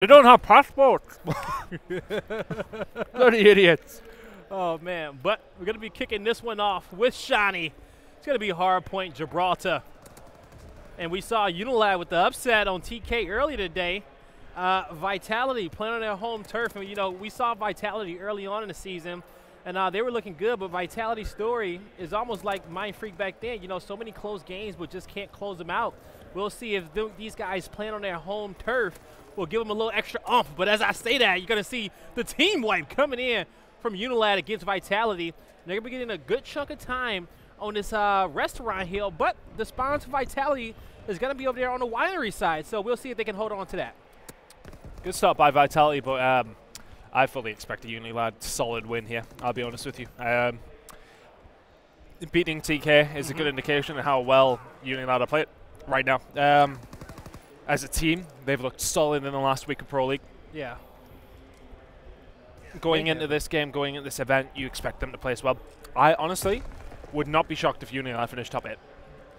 They don't have passports. Bloody idiots. Oh, man. But we're going to be kicking this one off with Shani. It's going to be hard point Gibraltar. And we saw UNILAD with the upset on TK earlier today. Vitality playing on their home turf. And, you know, we saw Vitality early on in the season, and they were looking good. But Vitality's story is almost like Mind Freak back then. You know, so many close games, but just can't close them out. We'll see if these guys playing on their home turf will give them a little extra oomph. But as I say that, you're going to see the team wipe coming in from UNILAD against Vitality. They're going to be getting a good chunk of time on this restaurant hill, but the sponsor Vitality is going to be over there on the winery side, so we'll see if they can hold on to that. Good start by Vitality, but I fully expect a UNILAD solid win here, I'll be honest with you. Beating TK is a good indication of how well UNILAD are playing right now. As a team, they've looked solid in the last week of Pro League. Yeah. Going into this game, going into this event, you expect them to play as well. I honestly would not be shocked if UNILAD finished top 8.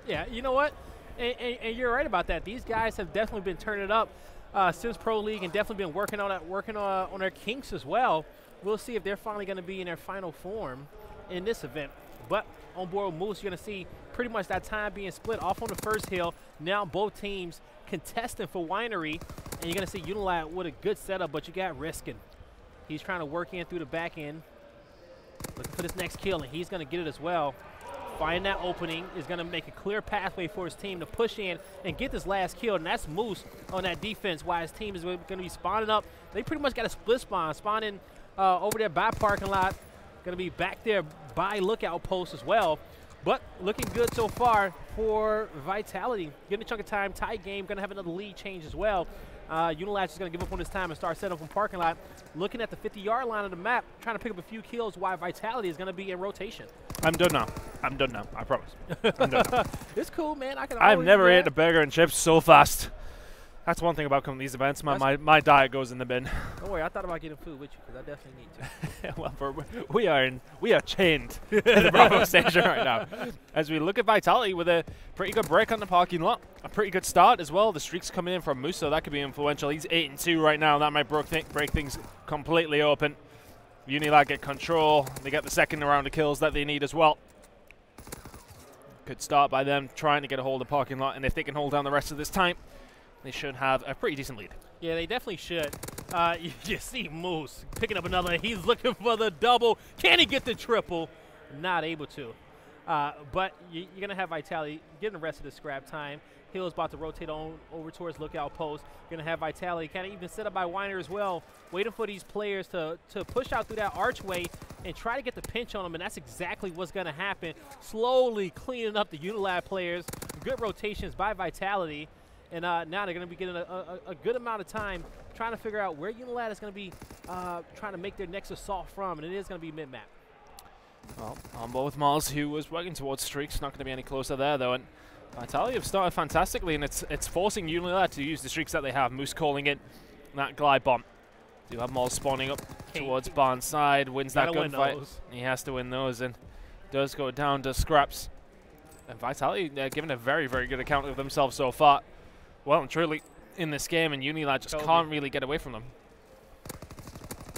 Yeah, you know what? And you're right about that. These guys have definitely been turning it up since Pro League, and definitely been working on their kinks as well. We'll see if they're finally going to be in their final form in this event. But on board with Moose, you're going to see pretty much that time being split off on the first hill. Now both teams contesting for winery, and you're going to see UNILAD with a good setup, but you got Riskin. He's trying to work in through the back end, looking for this next kill, and he's going to get it as well. Find that opening is going to make a clear pathway for his team to push in and get this last kill, and that's Moose on that defense, while his team is going to be spawning up. They pretty much got a split spawn in over there by parking lot. Going to be back there by lookout post as well. But looking good so far for Vitality. Getting a chunk of time, tight game, going to have another lead change as well. UNILAD is going to give up on this time and start setting up from parking lot. Looking at the 50-yard line of the map, trying to pick up a few kills while Vitality is going to be in rotation. I'm done now. I'm done now. I promise. I'm done now. It's cool, man. I've never ate a burger and chips so fast. That's one thing about coming to these events. My diet goes in the bin. Don't worry, I thought about getting food with you because I definitely need to. Well, we are chained in the Bravo station right now. As we look at Vitality with a pretty good break on the parking lot, a pretty good start as well. The streak's coming in from Moose, so that could be influential. He's 8-2 right now. That might break things completely open. UNILAD get control. They get the second round of kills that they need as well. Good start by them trying to get a hold of the parking lot, and if they can hold down the rest of this time, they should have a pretty decent lead. Yeah, they definitely should. You see Moose picking up another. He's looking for the double. Can he get the triple? Not able to. But you're going to have Vitality getting the rest of the scrap time. Hill's about to rotate on over towards lookout post. Going to have Vitality kind of even set up by Weiner as well, waiting for these players to push out through that archway and try to get the pinch on them, and that's exactly what's going to happen. Slowly cleaning up the UNILAD players. Good rotations by Vitality. And now they're going to be getting a good amount of time trying to figure out where UNILAD is going to be trying to make their next assault from, and it is going to be mid-map. Well, on both Mars, who was working towards streaks, not going to be any closer there, though. And Vitality have started fantastically, and it's forcing UNILAD to use the streaks that they have. Moose calling it that glide bomb. Do have Mars spawning up towards Barnes side, wins that gunfight. He has to win those, and does go down to scraps. And Vitality, they're giving a very, very good account of themselves so far. Well and truly in this game, and UNILAD just can't really get away from them.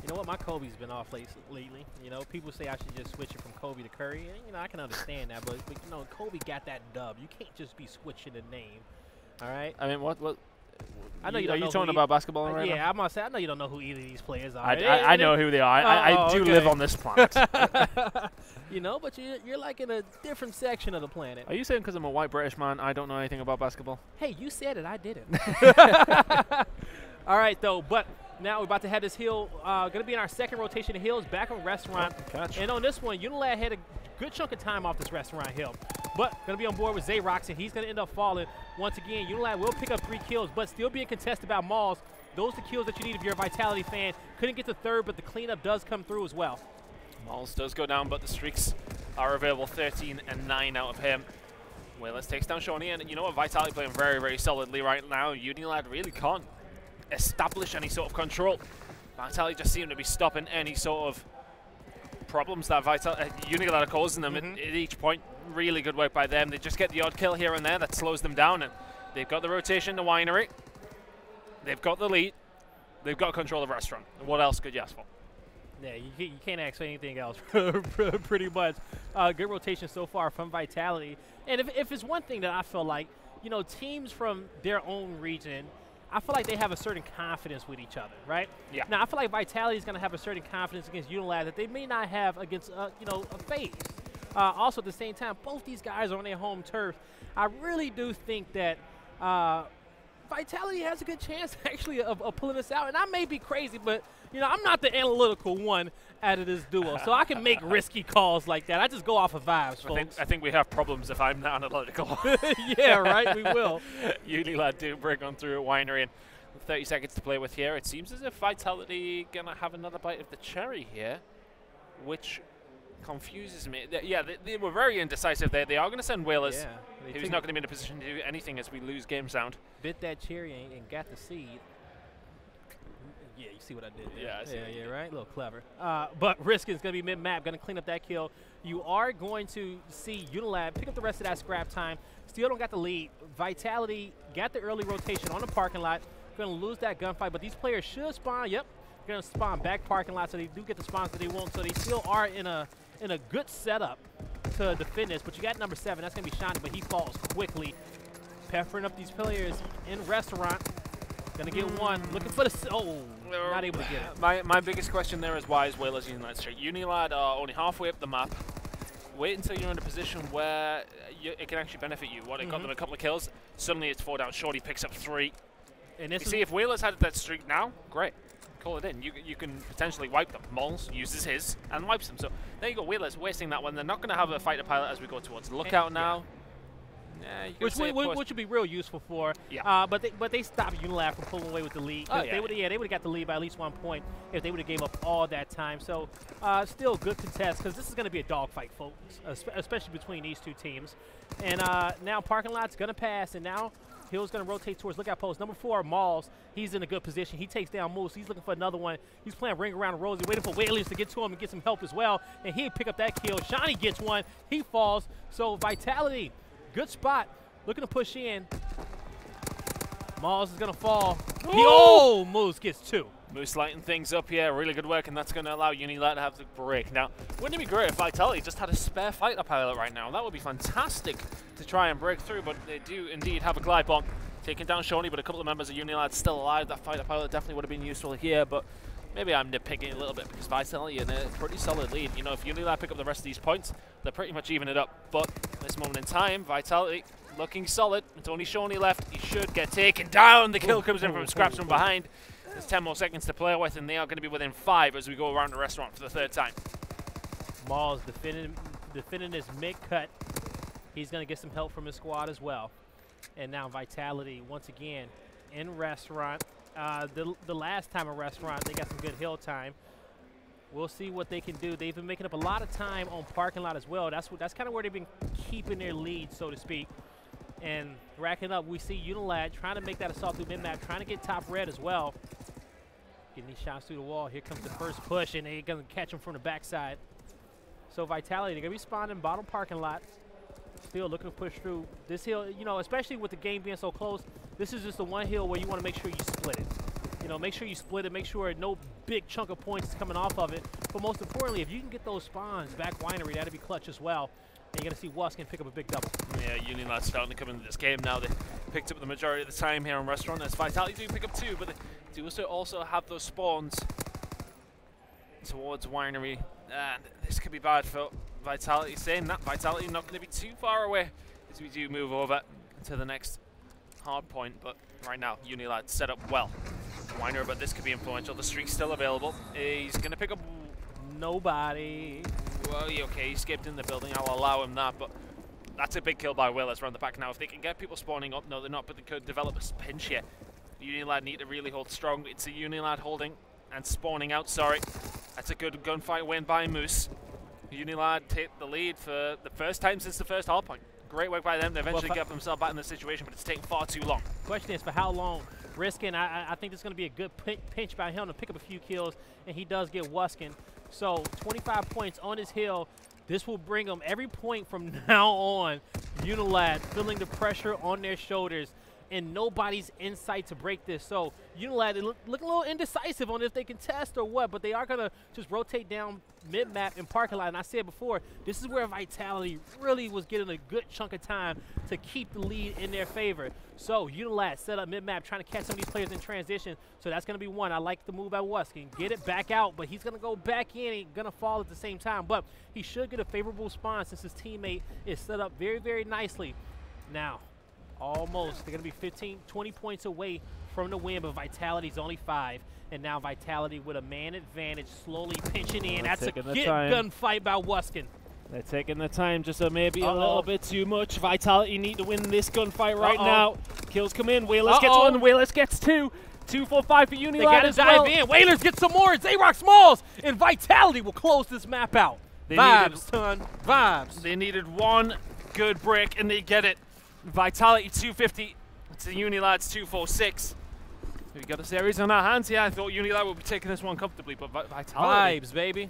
You know what? My Kobe's been off lately. You know, people say I should just switch it from Kobe to Curry. And, you know, I can understand that, but you know, Kobe got that dub. You can't just be switching the name. All right? I mean, what I know are you talking about basketball right now? Yeah, I must say, I know you don't know who either of these players are. I know who they are. I do live on this planet. You know, but you're like in a different section of the planet. Are you saying because I'm a white British man, I don't know anything about basketball? Hey, you said it. I didn't. All right, though. But now we're about to have this hill. Going to be in our second rotation of hills back on restaurant. And on this one, UNILAD had a good chunk of time off this restaurant hill. But going to be on board with Zayrox, and he's going to end up falling. Once again, UNILAD will pick up 3 kills, but still being contested by Mauls. Those are the kills that you need if you're a Vitality fan. Couldn't get to third, but the cleanup does come through as well. Mauls does go down, but the streaks are available. 13 and 9 out of him. Willis takes down Shawnee, and you know what? Vitality playing very, very solidly right now. UNILAD really can't establish any sort of control. Vitality just seem to be stopping any sort of problems that UNILAD are causing them at each point. Really good work by them. They just get the odd kill here and there that slows them down, and they've got the rotation to Winery. They've got the lead. They've got control of the restaurant. What else could you ask for? Yeah, you can't ask for anything else, pretty much. Good rotation so far from Vitality. And if it's one thing that I feel like, you know, teams from their own region, I feel like they have a certain confidence with each other, right? Yeah. Now, I feel like Vitality is going to have a certain confidence against UNILAD that they may not have against, you know, a FaZe. Also, at the same time, both these guys are on their home turf. I really do think that Vitality has a good chance, actually, of pulling this out. And I may be crazy, but, you know, I'm not the analytical one out of this duo, so I can make risky calls like that. I just go off of vibes, folks. I think we have problems if I'm not analytical. Yeah, right, we will. UNILAD do break on through at Winery, and 30 seconds to play with here. It seems as if Vitality going to have another bite of the cherry here, which confuses me. They were very indecisive there. They are going to send Whalers. Yeah, He's not going to be in a position to do anything as we lose game sound. Bit that cherry and got the seed. Yeah, you see what I did there. Yeah, I see yeah, right? A little clever. But Riskin's going to be mid-map, going to clean up that kill. You are going to see UNILAD pick up the rest of that scrap time. Still don't got the lead. Vitality got the early rotation on the parking lot. Going to lose that gunfight, but these players should spawn. Yep, going to spawn back parking lot, so they do get the spawns that they want. So they still are in a good setup to defend this. But you got number 7. That's going to be Shani, but he falls quickly. Peppering up these players in restaurant. Gonna get one. Looking for the not able to get it. My biggest question there is why is Whalers UNILAD straight? UNILAD are only halfway up the map. Wait until you're in a position where it can actually benefit you. It got them a couple of kills. Suddenly it's 4 down. Shorty picks up 3. And you see, if Whalers had that streak now, great. Call it in. You can potentially wipe them. Mols uses his and wipes them. So there you go. Whalers wasting that one. They're not going to have a fighter pilot as we go towards Lookout now. Yeah, which would be real useful for. Yeah. But they stopped UNILAD from pulling away with the lead. They would have got the lead by at least 1 point if they would have gave up all that time. So still good contest, because this is going to be a dogfight, folks, especially between these two teams. And now parking lot's going to pass, and now Hill's going to rotate towards Lookout Post. Number 4, Mauls, he's in a good position. He takes down Moose. He's looking for another one. He's playing ring around Rosie, waiting for Whalers to get to him and get some help as well. And he'll pick up that kill. Shani gets one. He falls. So Vitality, good spot. Looking to push in. Mauls is going to fall. Moose gets 2. Moose lighting things up here. Really good work, and that's going to allow UNILAD to have the break. Now, wouldn't it be great if Vitality just had a spare fighter pilot right now? That would be fantastic to try and break through, but they do indeed have a glide bomb. Taking down Shoney, but a couple of members of UNILAD still alive. That fighter pilot definitely would have been useful here, but maybe I'm nitpicking a little bit because Vitality in a pretty solid lead. You know, if UNILAD pick up the rest of these points, they're pretty much even it up. But at this moment in time, Vitality looking solid. It's only Shoney left. He should get taken down. The kill comes in from scraps from behind. There's 10 more seconds to play with, and they are going to be within 5 as we go around the restaurant for the 3rd time. Mauls defending his mid-cut. He's going to get some help from his squad as well. And now Vitality, once again, in restaurant. The last time in restaurant, they got some good hill time. We'll see what they can do. They've been making up a lot of time on parking lot as well. That's kind of where they've been keeping their lead, so to speak. And racking up, we see UNILAD trying to make that assault through mid-map, trying to get top red as well. Getting these shots through the wall. Here comes the first push, and they're going to catch him from the backside. So Vitality, they're going to be spawning bottom parking lot. Still looking to push through this hill, you know, especially with the game being so close. This is just the one hill where you want to make sure you split it. You know, make sure you split it, make sure no big chunk of points is coming off of it. But most importantly, if you can get those spawns back Winery, that'd be clutch as well. And you're going to see Wuskin pick up a big double. Yeah, UNILAD starting to come into this game now. They picked up the majority of the time here on Restaurant. As Vitality do pick up 2, but they do also have those spawns towards Winery. And this could be bad for Vitality. Saying that, Vitality not going to be too far away as we do move over to the next hard point. But right now, UNILAD set up well. Winery, but this could be influential. The streak's still available. He's going to pick up nobody. Well, okay, he skipped in the building. I'll allow him that, but that's a big kill by Willers around the back now. If they can get people spawning up, no, they're not, but they could develop a pinch here. UNILAD need to really hold strong. It's a UNILAD holding and spawning out, sorry. That's a good gunfight win by Moose. UNILAD take the lead for the first time since the first hard point. Great work by them to eventually get themselves back in the situation, but it's taken far too long. Question is, for how long? Riskin, I think it's going to be a good pinch by him to pick up a few kills, and he does get Wuskin. So 25 points on his hill. This will bring them every point from now on. UNILAD feeling the pressure on their shoulders. and nobody's in sight to break this. So UNILAD look a little indecisive on if they can test or what, but they are going to just rotate down mid-map and parking lot. And I said before, this is where Vitality really was getting a good chunk of time to keep the lead in their favor. So UNILAD set up mid-map, trying to catch some of these players in transition. So that's going to be one. I like the move by Wuskin. Get it back out, but he's going to go back in and going to fall at the same time. But he should get a favorable spawn since his teammate is set up very, very nicely. Now, almost. They're going to be 15, 20 points away from the win, but Vitality's only 5. And now Vitality with a man advantage, slowly pinching in. That's a gunfight by Wuskin. They're taking the time, just maybe a little bit too much. Vitality need to win this gunfight right now. Kills come in. Whalers gets 1. Whalers gets 2. 2, 4, 5 for UNILAD. They got to dive in. Whalers get some more. Zayrock Smalls. And Vitality will close this map out. Vibes, son. Vibes. They needed 1 good break, and they get it. Vitality 250 to UNILAD's 246. We've got a series on our hands. Yeah, I thought UNILAD would be taking this one comfortably, but Vitality. Vibes, baby.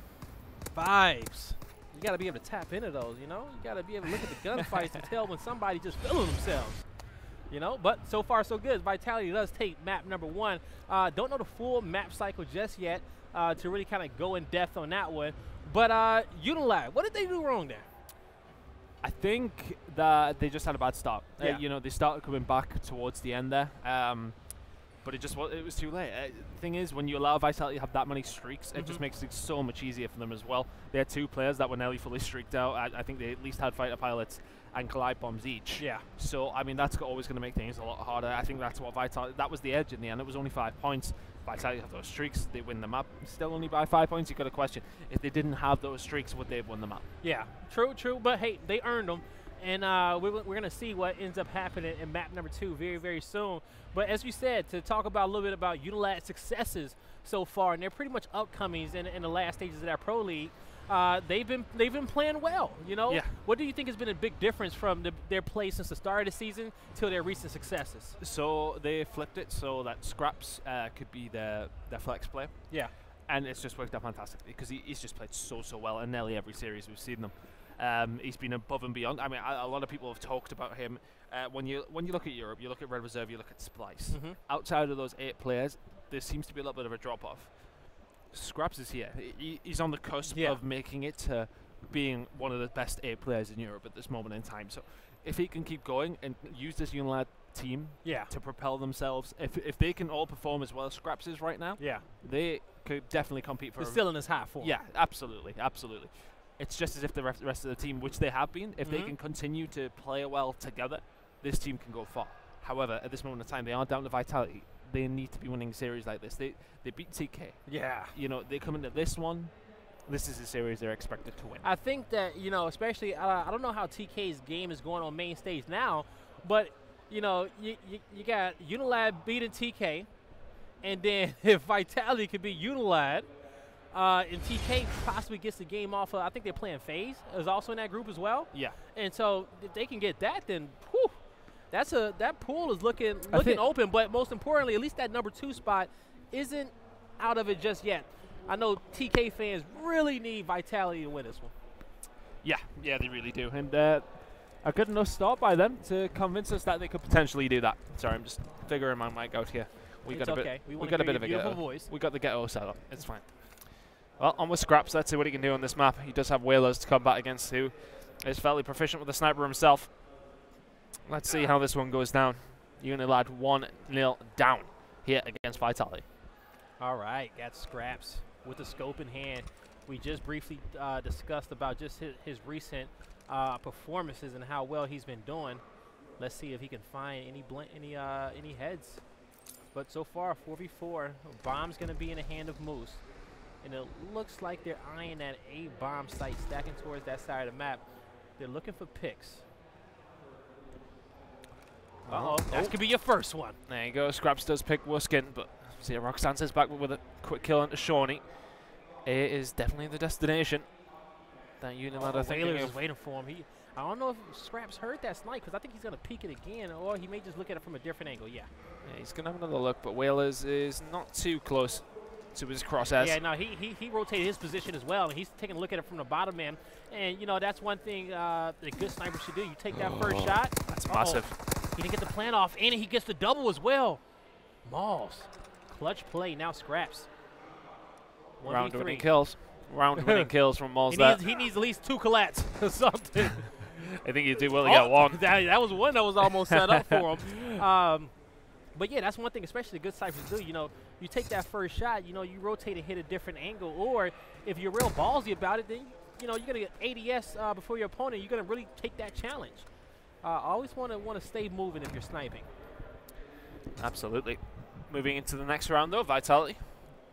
Vibes. You got to be able to tap into those, you know? You got to be able to look at the gunfights and tell when somebody just feeling themselves. You know, but so far so good. Vitality does take map number 1. Don't know the full map cycle just yet to really kind of go in depth on that one. But UNILAD, what did they do wrong there? I think that they just had a bad start. Yeah. You know, they started coming back towards the end there, but it was too late. The thing is, when you allow Vitality to have that many streaks, it just makes it so much easier for them as well. They had 2 players that were nearly fully streaked out. I think they at least had fighter pilots and glide bombs each. Yeah. So, I mean, that's always going to make things a lot harder. I think that's what Vitality, that was the edge in the end. It was only 5 points. Vitality have those streaks, they win the map. Still only by 5 points. You've got a question. If they didn't have those streaks, would they have won the map? Yeah. True. But, hey, they earned them. And we're going to see what ends up happening in map number 2 very, very soon. But as you said, to talk about a little bit about UNILAD's successes so far, and they're pretty much upcomings in the last stages of that Pro League, they've been playing well, you know? Yeah. What do you think has been a big difference from their play since the start of the season to their recent successes? So they flipped it so that Scraps could be their flex player. Yeah. And it's just worked out fantastically because he's just played so well in nearly every series we've seen them. He's been above and beyond. I mean, a lot of people have talked about him. When you look at Europe, you look at Red Reserve, you look at Splice. Outside of those 8 players, there seems to be a little bit of a drop-off. Scraps is here. He's on the cusp of making it to being one of the best 8 players in Europe at this moment in time. So if he can keep going and use this UNILAD team to propel themselves, if they can all perform as well as Scraps is right now, they could definitely compete for. They're still in his high form. Yeah, absolutely. It's just as if the rest of the team, which they have been, if they can continue to play well together, this team can go far. However, at this moment in time, they are down to Vitality. They need to be winning series like this. They beat TK. Yeah. You know, they come into this one. This is a series they're expected to win. I think that, you know, especially, I don't know how TK's game is going on main stage now, but, you know, you got UNILAD beating TK, and then if Vitality could beat UNILAD, and TK possibly gets the game off of, I think they're playing FaZe, is also in that group as well. Yeah. And so if they can get that, then whew, that pool is looking open. But most importantly, at least that number 2 spot isn't out of it just yet. I know TK fans really need Vitality to win this one. Yeah, they really do. And a good enough start by them to convince us that they could potentially do that. Sorry, I'm just figuring my mic out here. We got a bit of a ghetto voice. We got the ghetto set up. It's fine. Well, on with Scraps. Let's see what he can do on this map. He does have Whalers to combat against, who is fairly proficient with the sniper himself. Let's see how this one goes down. UNILAD 1-0 down here against Vitality. All right, got Scraps with the scope in hand. We just briefly discussed about just his recent performances and how well he's been doing. Let's see if he can find any heads. But so far, 4v4. Bomb's going to be in the hand of Moose. And it looks like they're eyeing that A bomb site, stacking towards that side of the map. They're looking for picks. That could be your first one. There you go. Scraps does pick Wuskin, but see, Roxanne is back with a quick kill onto Shawnee. A is definitely the destination that UNILAD are thinking is waiting for him. I don't know if Scraps heard that snipe, because I think he's going to peek it again, or he may just look at it from a different angle. Yeah, he's going to have another look, but Whalers is not too close to his crosshairs. Yeah, no, he rotated his position as well, and he's taking a look at it from the bottom end. And, you know, that's one thing a good sniper should do. You take that first shot. That's massive. He didn't get the plant off, and he gets the double as well. Malls. Clutch play, now Scraps. Round-winning kills. Round-winning kills from Malls. He needs at least 2 collats or something. I think you do well to get one. That was one that was almost set up for him. But yeah, that's one thing, especially the good ciphers do. You know, you take that first shot, you know, you rotate and hit a different angle. Or if you're real ballsy about it, then, you know, you're going to get ADS before your opponent. You're going to really take that challenge. Always want to stay moving if you're sniping. Absolutely. Moving into the next round, though, Vitality.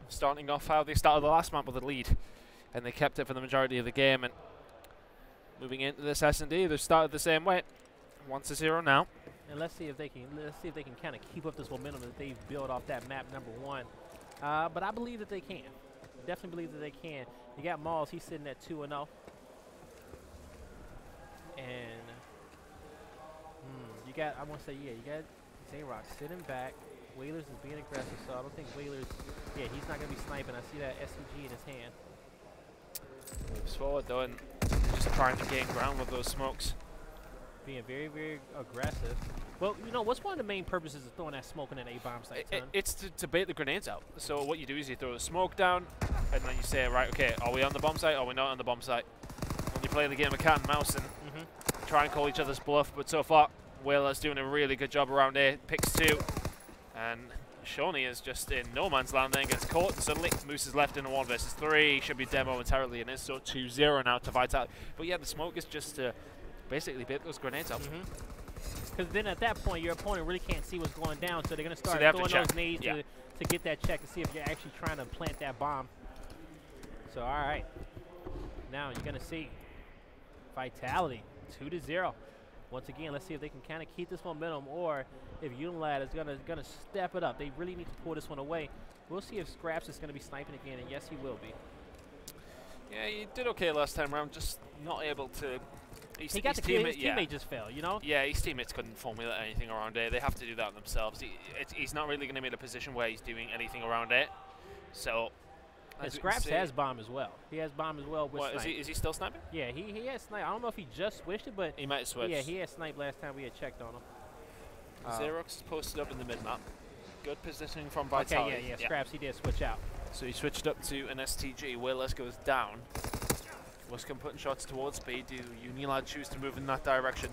Starting off how they started the last map with a lead. And they kept it for the majority of the game. And moving into this S&D, they've started the same way. 1-0 now. And let's see if they can kind of keep up this momentum that they've built off that map #1. But I believe that they can. Definitely believe that they can. You got Malls, he's sitting at 2-0. And you got, I want to say, yeah, you got Z-Rock sitting back. Whalers is being aggressive, so I don't think Whalers, yeah, he's not going to be sniping. I see that SMG in his hand. Moves forward, though, and just trying to gain ground with those smokes. Being very, very aggressive. Well, you know, what's one of the main purposes of throwing that smoke in an A-bomb site? It's to bait the grenades out. So what you do is you throw the smoke down, and then you say, right, okay, are we on the bomb site or are we not on the bomb site? When you play the game of cat and mouse and try and call each other's bluff, but so far, Whalers doing a really good job around A, picks 2. And Shawnee is just in no man's land there and gets caught, and suddenly Moose is left in a 1 versus 3. Should be dead momentarily, and is so 2-0 now to Vitality. But yeah, the smoke is just to basically bait those grenades up. Because then at that point, your opponent really can't see what's going down, so they're going to start so throwing those nades to get that check to see if you're actually trying to plant that bomb. So, all right. Now you're going to see Vitality 2-0. Once again, let's see if they can kind of keep this momentum, or if UNILAD is gonna step it up. They really need to pull this one away. We'll see if Scraps is going to be sniping again, and yes, he will be. Yeah, he did okay last time around, just not able to. His teammate just fell, you know? Yeah, his teammates couldn't formulate anything around it. They have to do that themselves. He's not really going to be in a position where he's doing anything around it. So. And Scraps has bomb as well. He has bomb as well with snipe. Is he still sniping? Yeah, he has snipe. I don't know if he just switched it, but he might have switched. Yeah, he had snipe last time we had checked on him. Xerox is posted up in the mid-map. Good positioning from Vitality. Okay, yeah. Scraps, he did switch out. So he switched up to an STG. Whalers goes down. Wiscombe putting shots towards B. Do UNILAD choose to move in that direction?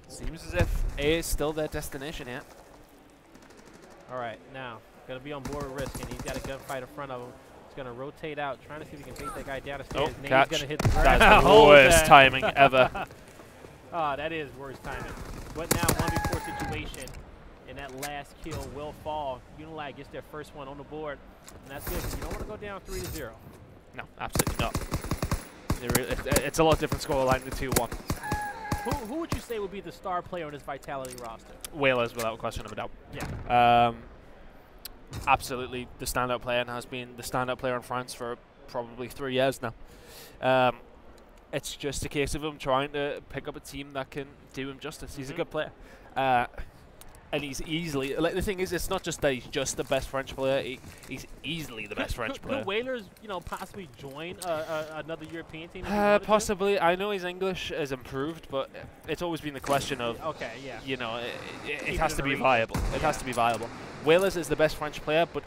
Seems as if A is still their destination here. All right, now. Going to be on board with Risk, and he's got a gunfight in front of him. He's going to rotate out, trying to see if he can bait that guy down the stairs. Oh, catch. He's going to hit the ground. That's the worst timing ever. That is worst timing. But now 1v4 situation, and that last kill will fall. UNILAD gets their first one on the board, and that's good. You don't want to go down 3-0. No, absolutely not. It's a lot different scoreline than 2-1. Who would you say would be the star player on this Vitality roster? Whalers, without a question of a doubt. Yeah. Absolutely the standout player, and has been the standout player in France for probably 3 years now. It's just a case of him trying to pick up a team that can do him justice. He's a good player. And he's easily, like, the thing is, it's not just that he's just the best French player, he's easily the best French player. Could Whalers, you know, possibly join another European team? Possibly. I know his English has improved, but it's always been the question of, you know, it has to be viable. It has to be viable. Whalers is the best French player, but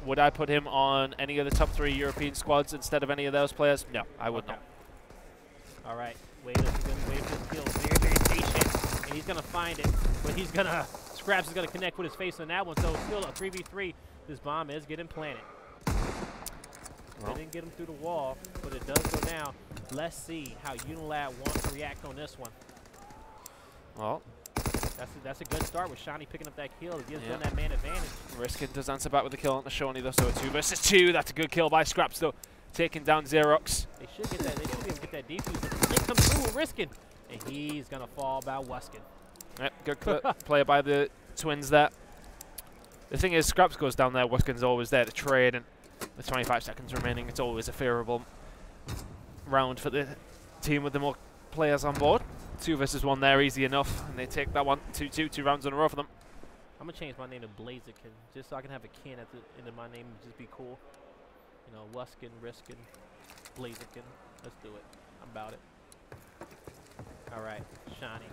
would I put him on any of the top 3 European squads instead of any of those players? No, I would not. All right, Whalers is going to wait for his kill. Very, very patient, and he's going to find it, but he's going to, Scraps is going to connect with his face on that one, so it's still a 3v3. This bomb is getting planted. They didn't get him through the wall, but it does go down. Let's see how UNILAD wants to react on this one. Well, that's a good start with Shawnee picking up that kill. It gives them that man advantage. Riskin does answer back with the kill on the Shawnee, though, so a 2 versus 2. That's a good kill by Scraps, though, taking down Xerox. They should get that. They should be able to get that defuse, but the thing comes through with Riskin, and he's gonna fall by Wuskin. Yep, good play by the twins there. The thing is, Scraps goes down there. Wuskin's always there to trade, and with 25 seconds remaining, it's always a favourable round for the team with the more players on board. 2 versus 1 there, easy enough, and they take that one. 2-2, 2 rounds in a row for them. I'm gonna change my name to Blaziken, just so I can have a kin at the end of my name and just be cool. You know, Wuskin, Riskin, Blaziken. Let's do it. I'm about it. All right, Shawnee.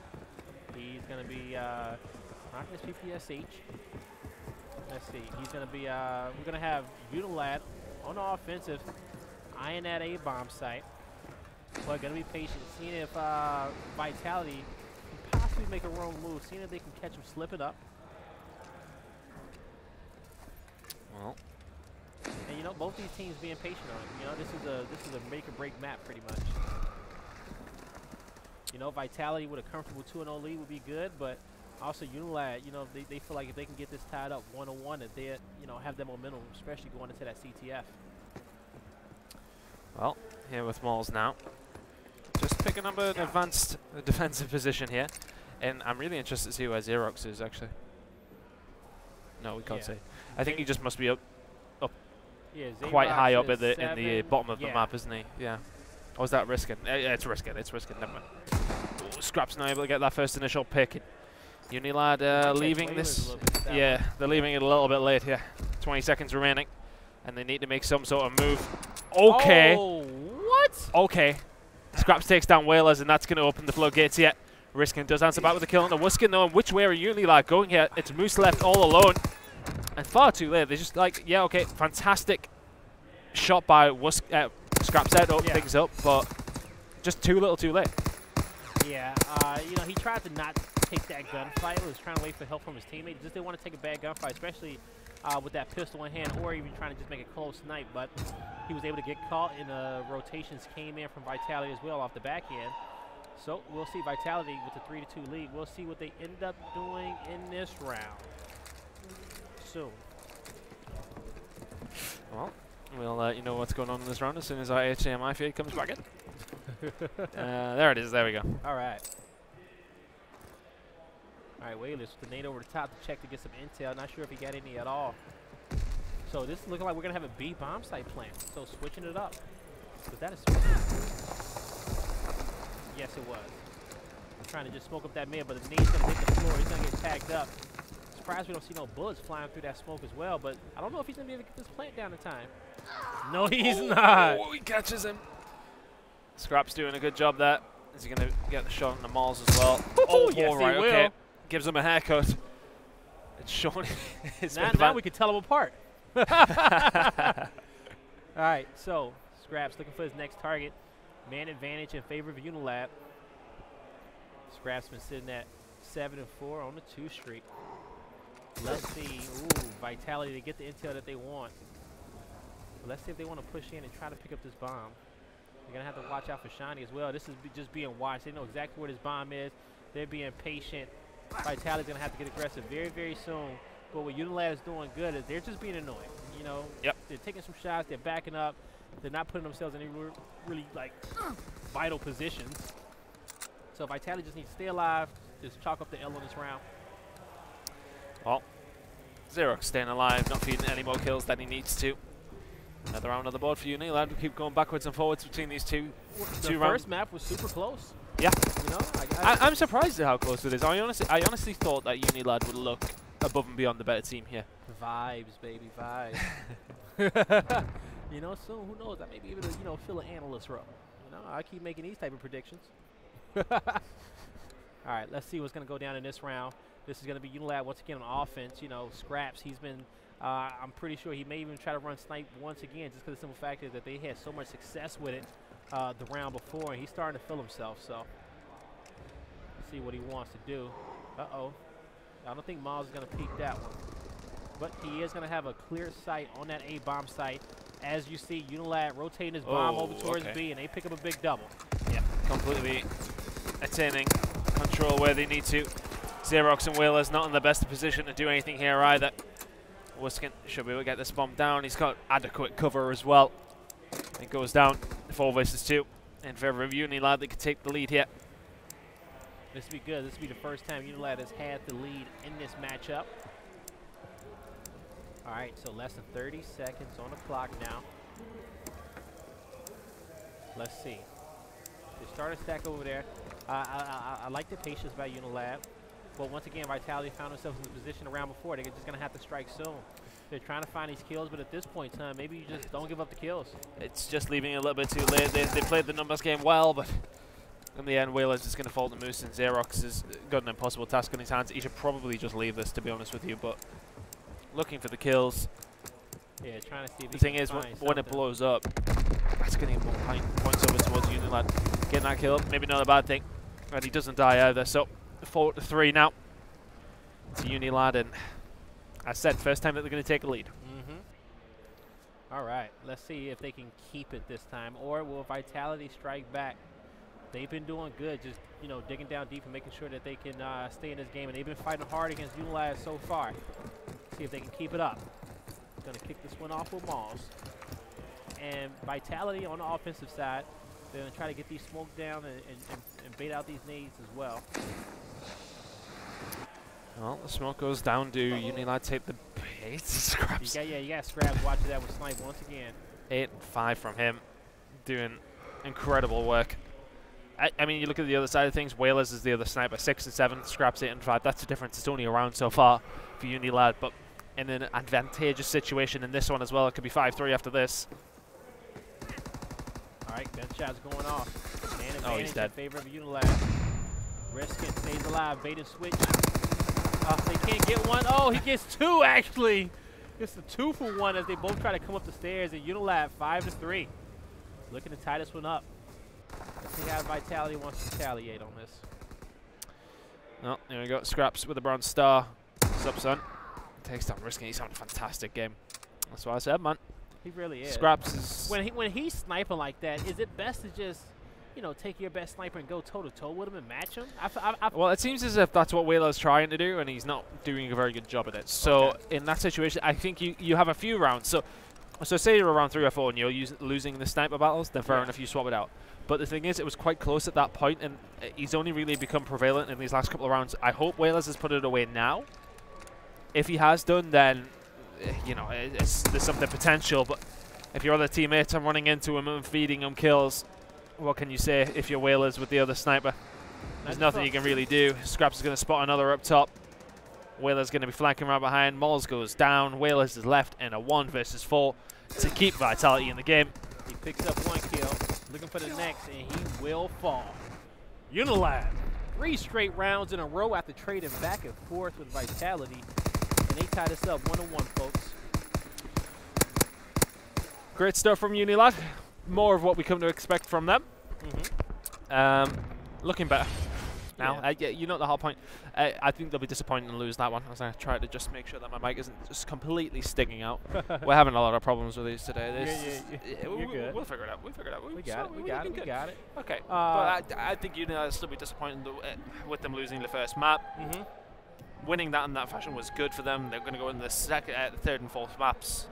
He's going to be rocking his PPSH. Let's see. He's going to be, we're going to have UNILAD on the offensive, eyeing that A-bomb site. But going to be patient, seeing if Vitality can possibly make a wrong move, seeing if they can catch him slipping up. Well. And you know, both these teams being patient on it. You know, this is a make or break map pretty much. You know, Vitality with a comfortable 2-0 lead would be good, but also UNILAD, you know, they feel like if they can get this tied up 1-1, that they, you know, have that momentum, especially going into that CTF. Well, here with Malls now. Just picking up an advanced defensive position here. And I'm really interested to see where Xerox is, actually. No, we can't say. I think he just must be up quite high up at in the bottom of the map, isn't he? Yeah. Or is that risking? It's risking. It's risking. Never mind. Ooh, Scrap's not able to get that first initial pick. UNILAD leaving this. Yeah, they're leaving it a little bit late here. 20 seconds remaining. And they need to make some sort of move. Okay. Oh, what? Okay. Scraps takes down Whalers, and that's going to open the floodgates here. Riskin does answer back with a kill on the Wuskin, though. And which way are UNILAD going here? It's Moose left all alone. And far too late. They're just like, yeah, okay, fantastic shot by Scraps there to open things up, but just too little too late. Yeah, you know, he tried to not take that gunfight. He was trying to wait for help from his teammate. Just didn't want to take a bad gunfight, especially with that pistol in hand, or even trying to just make a close snipe. But he was able to get caught, and rotations came in from Vitality as well off the back end. So we'll see Vitality with the 3-2 lead. We'll see what they end up doing in this round soon. Well, we'll let you know what's going on in this round as soon as our HDMI feed comes back in. There it is. There we go. All right. All right, Whalers with the nade over the top to check to get some intel. Not sure if he got any at all. So this is looking like we're going to have a B bomb site plan. So switching it up. Was that a switch? Yes, it was. I'm trying to just smoke up that mid, but the nade's going to hit the floor. He's going to get tagged up. Surprised we don't see no bullets flying through that smoke as well, but I don't know if he's going to be able to get this plant down in time. No, he's not. Oh, he catches him. Scrap's doing a good job there. Is he going to get the shot on the Malls as well? Oh, yes, right, he will. Okay. Gives him a haircut. It's Sean. Now we can tell them apart. All right, so Scraps looking for his next target. Man advantage in favor of UNILAD. Scraps been sitting at 7-4 on the 2 streak. Let's see. Ooh, Vitality to get the intel that they want. But let's see if they want to push in and try to pick up this bomb. They're going to have to watch out for Shiny as well. This is just being watched. They know exactly where this bomb is. They're being patient. Vitality's going to have to get aggressive very, very soon. But what UNILAD is doing good is they're just being annoying. You know, they're taking some shots. They're backing up. They're not putting themselves in any really like vital positions. So Vitality just needs to stay alive. Just chalk up the L on this round. Well, Xerox staying alive, not feeding any more kills than he needs to. Another round on the board for UNILAD. We keep going backwards and forwards between these two rounds. The first map was super close. Yeah. You know, I'm surprised at how close it is. I honestly thought that UNILAD would look above and beyond the better team here. Vibes, baby, vibes. You know, soon, who knows? I may be able to, you know, fill an analyst role. You know, I keep making these type of predictions. All right, let's see what's going to go down in this round. This is going to be UNILAD once again on offense. You know, Scraps, he's been, I'm pretty sure he may even try to run snipe once again just because the simple fact is that they had so much success with it the round before, and he's starting to feel himself. So, let's see what he wants to do. Uh-oh. I don't think Miles is going to peek that one. But he is going to have a clear sight on that A-bomb site. As you see, UNILAD rotating his bomb over towards B, and they pick up a big double. Yeah, completely attaining control where they need to. Xerox and Whalers not in the best position to do anything here either. Wuskin should be able to get this bomb down. He's got adequate cover as well. It goes down 4 versus 2 in favor of UNILAD. They could take the lead here. This would be good. This would be the first time UNILAD has had the lead in this matchup. All right, so less than 30 seconds on the clock now. Let's see. They start a stack over there. I like the patience by UNILAD. But once again, Vitality found themselves in the position around before. They're just going to have to strike soon. They're trying to find these kills, but at this point in time, maybe you just don't give up the kills. It's just leaving it a little bit too late. They played the numbers game well, but In the end, Whalers is going to fall to Moose, and Xerox has got an impossible task on his hands. He should probably just leave this, to be honest with you, but looking for the kills. Yeah, trying to see if the thing is, when it blows up, that's going to get more points over towards UNILAD. Getting that kill, maybe not a bad thing. And he doesn't die either, so 4-3 now to UNILAD, and as said, first time that they're going to take a lead. All right, let's see if they can keep it this time, or will Vitality strike back? They've been doing good, just digging down deep and making sure that they can stay in this game, and they've been fighting hard against UNILAD so far. See if they can keep it up. Going to kick this one off with Mauls. And Vitality on the offensive side, they're going to try to get these smoke down and bait out these nades as well. Well, the smoke goes down. Do UNILAD take the bait? Scraps. You got Scraps watching that with Snipe once again. 8 and 5 from him, doing incredible work. I mean, you look at the other side of things. Whalers is the other sniper, 6 and 7. Scraps 8 and 5. That's the difference. It's only around so far for UNILAD, but in an advantageous situation in this one as well. It could be 5-3 after this. All right, gun shots going off. Man advantage he's dead. in favor of UNILAD. Riskin stays alive. Bait and switch. They can't get one. Oh, he gets 2 actually. It's a 2 for 1 as they both try to come up the stairs. And UNILAD 5-3. Looking to tie this one up. Let's see how Vitality wants to retaliate on this. Oh, there we go. Scraps with the bronze star. What's up, son? Takes down Riskin. He's having a fantastic game. That's what I said, man. He really is. Scraps is... When he's sniping like that, is it best to just, take your best sniper and go toe-to-toe with him and match him? Well, it seems as if that's what Wheeler's trying to do, and he's not doing a very good job at it. So in that situation, I think you have a few rounds. So say you're around 3 or 4 and you're losing the sniper battles, then fair enough, you swap it out. But the thing is, it was quite close at that point, and he's only really become prevalent in these last couple of rounds. I hope Whalers has put it away now. If he has done, then, there's something potential. But if your other teammates are running into him and feeding him kills, what can you say if you're Whalers with the other sniper? There's nothing you can really do. Scraps is going to spot another up top. Whalers going to be flanking right behind. Mauls goes down. Whalers is left in a 1 versus 4 to keep Vitality in the game. He picks up 1 kill, looking for the next, and he will fall. UNILAD, 3 straight rounds in a row after trading back and forth with Vitality, and they tie this up 1-1, folks. Great stuff from UNILAD. More of what we come to expect from them. Looking better now. You know the whole point. I think they'll be disappointed and lose that one. I was going to try to just make sure that my mic isn't just completely sticking out. We're having a lot of problems with these today. You're good. We'll figure it out. We'll figure it out. We got it. Okay. But I think UNILAD will still be disappointed with them losing the first map. Winning that in that fashion was good for them. They're going to go in the third and fourth maps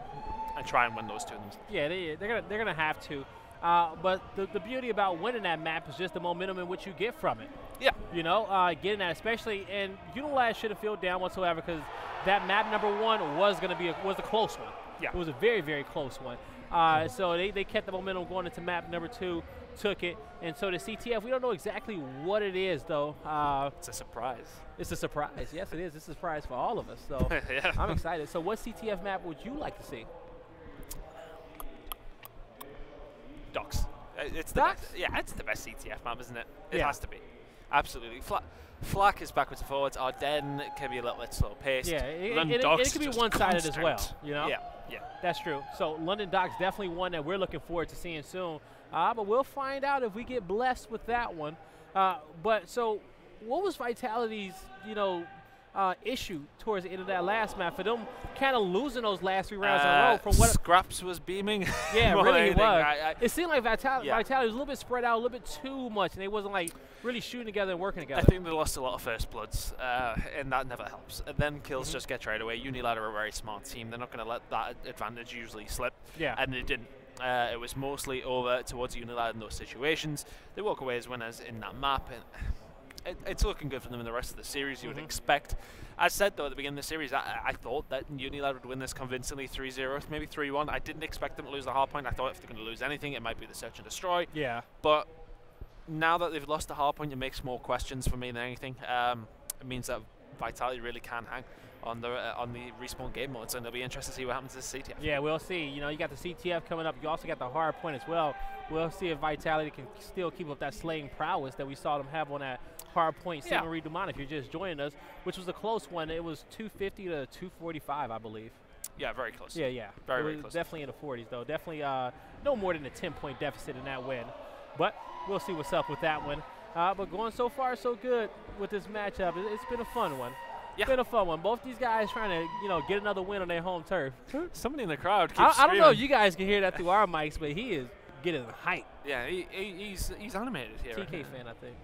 and try and win those 2 of them. Yeah, they're gonna have to. But the beauty about winning that map is just the momentum in which you get from it. Yeah. Getting that, especially, and UNILAD shouldn't feel down whatsoever because that map number 1 was a close one. Yeah. It was a very, very close one. So they kept the momentum going into map number 2, took it, and so the CTF, we don't know exactly what it is though. It's a surprise. It's a surprise. Yes, it is. It's a surprise for all of us. So yeah. I'm excited. So what CTF map would you like to see? Docks. It's the best. Yeah, it's the best CTF map, isn't it? It has to be. Absolutely. Flak is backwards and forwards. Ardennes can be a little bit slow paced. Yeah, it can be one-sided as well. Yeah. That's true. So London Docks definitely one that we're looking forward to seeing soon. But we'll find out if we get blessed with that one. But so, what was Vitality's issue towards the end of that last map for them kind of losing those last 3 rounds in a row? From what Scraps was beaming. Yeah, really he was. It seemed like Vitality was a little bit spread out, a little bit too much, and they wasn't like really shooting together and working together. I think they lost a lot of first bloods, and that never helps. And then kills just get traded away. UNILAD are a very smart team. They're not going to let that advantage usually slip. Yeah. And they didn't. It was mostly over towards UNILAD in those situations. They walk away as winners in that map, and it's looking good for them in the rest of the series, you would expect. As said, though, at the beginning of the series, I thought that UNILAD would win this convincingly 3-0, maybe 3-1. I didn't expect them to lose the hard point. I thought if they're going to lose anything, it might be the search and destroy. Yeah. But now that they've lost the hard point, it makes more questions for me than anything. It means that Vitality really can hang. on the respawn game modes, and it'll be interesting to see what happens to CTF. Yeah, we'll see. You know, you got the CTF coming up. You also got the hard point as well. We'll see if Vitality can still keep up that slaying prowess that we saw them have on that hard point. Yeah. Marie Dumont, if you're just joining us, which was a close one. It was 250 to 245, I believe. Yeah, very close. Yeah, yeah. Very close. Definitely in the 40s, though. Definitely no more than a 10-point deficit in that win. But we'll see what's up with that one. But going so far, so good with this matchup. It's been a fun one. Yeah. It's been a fun one. Both these guys trying to, you know, get another win on their home turf. Somebody in the crowd keeps I don't know if screaming. you guys can hear that through our mics, but he is getting hype. Yeah, he's animated here. TK fan, I think.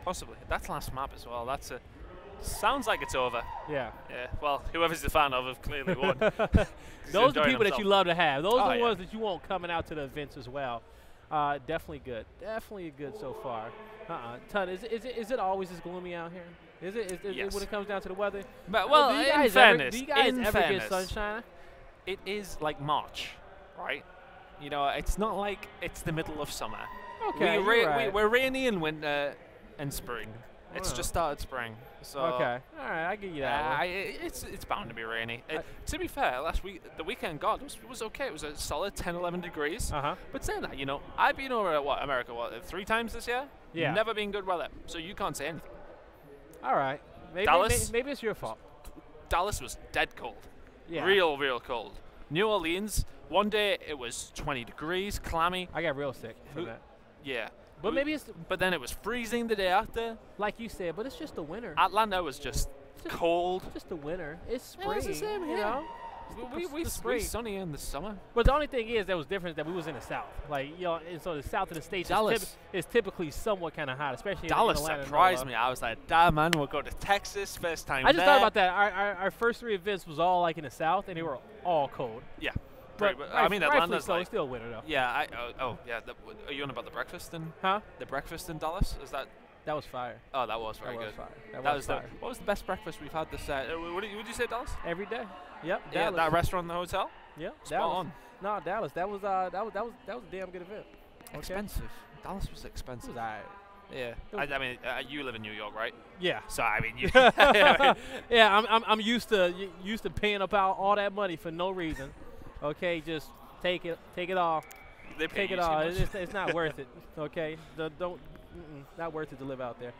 Possibly. That's last map as well. That's a sounds like it's over. Yeah. Yeah. Well, whoever's the fan of have clearly won. Those are the people that you love to have. Those are the yeah. ones that you want coming out to the events as well. Definitely good. Definitely good so far. Ton, is it always as gloomy out here? Is it Yes. when it comes down to the weather? But, well, do you in guys fairness, do you guys in ever fairness, get sunshine? it is like March, right? You know, it's not like it's the middle of summer. Okay, you're right. We're rainy in winter and spring. It's Wow. just started spring. So Okay. All right, I give you that one. it's bound to be rainy. To be fair, the weekend was okay. It was a solid 10, 11 degrees. But saying that, you know, I've been over at America 3 times this year. Yeah. Never been good weather, so you can't say anything. All right. Maybe, Dallas? maybe it's your fault. Dallas was dead cold. Yeah. Real cold. New Orleans, one day it was 20 degrees, clammy. I got real sick from Who- that. Yeah. But maybe it's But then it was freezing the day after. like you said, but it's just the winter. Atlanta was just cold. Just the winter. It's spring. Yeah, it's the same you here. know. We the spring. sunny in the summer. But the only thing is that was different that we was in the south. Like, you know, and so the south of the states Dallas. is typically somewhat kind of hot, especially Dallas in Atlanta. surprised me. I was like, damn, man, we'll go to Texas first time I just there. thought about that. Our first 3 events was all like in the south, and they were all cold. Yeah. But I mean, Atlanta's so like, it's still winter though. yeah. Yeah. Are you on about the breakfast in? Huh? The breakfast in Dallas? Is that? That was fire. Oh, that was very That was good. fire. That was fire. what was the best breakfast we've had this? Would you say Dallas? Every day. Yep. Yeah, Dallas. that restaurant in the hotel. Yep. Spot Dallas. on. No, Dallas. That was a damn good event. Okay? Expensive. Dallas was It expensive. was alright. Yeah. I mean, you live in New York, right? Yeah. So I mean, you. Yeah, I'm used to paying about all that money for no reason. Okay, just take it all. They pay Take you it too all. much. It's not worth it. Okay, not worth it to live out there.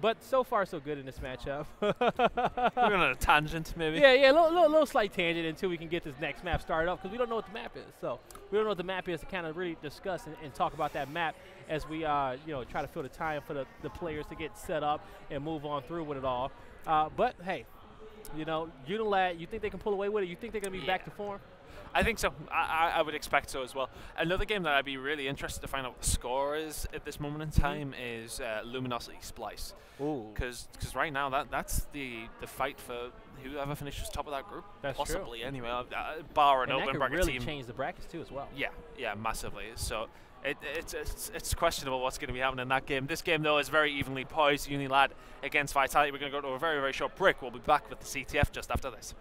But so far so good in this matchup. We're on a tangent, maybe. Yeah, little slight tangent until we can get this next map started up because we don't know what the map is. So we don't know what the map is to kind of really discuss and talk about that map as we try to fill the time for the players to get set up and move on through with it all. But hey, you know, UNILAD, you think they can pull away with it? You think they're gonna be back to form? I think so. I would expect so as well. Another game that I'd be really interested to find out what the score is at this moment in time is Luminosity Splice. Ooh. Because right now that's the fight for whoever finishes top of that group. That's possibly true. Anyway, bar an And that open could bracket really team. change the brackets too as well. Yeah, massively. So it's questionable what's going to be happening in that game. This game though is very evenly poised. UNILAD against Vitality. We're going to go to a very short break. We'll be back with the CTF just after this.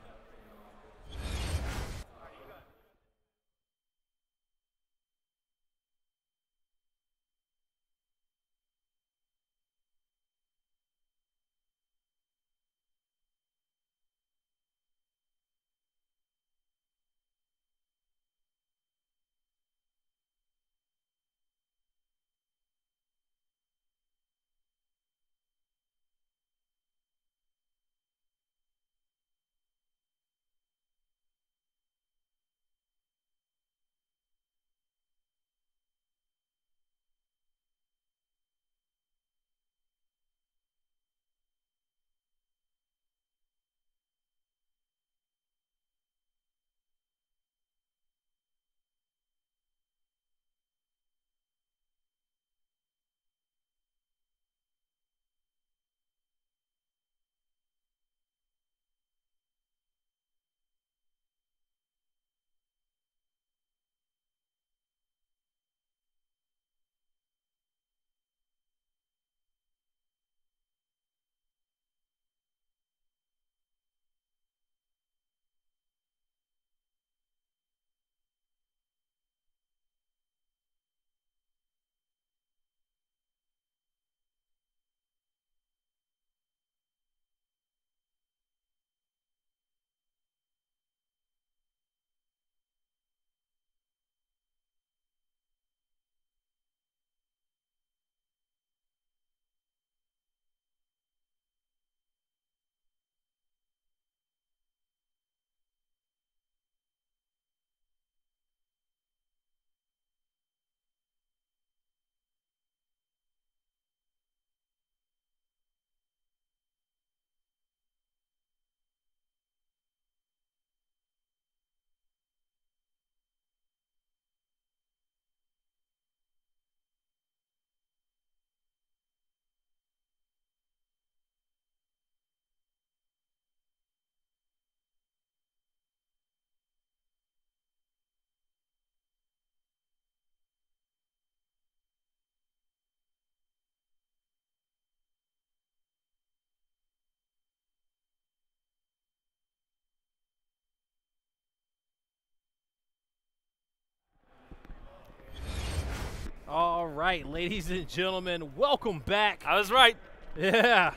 right, ladies and gentlemen, welcome back. I was right. Yeah.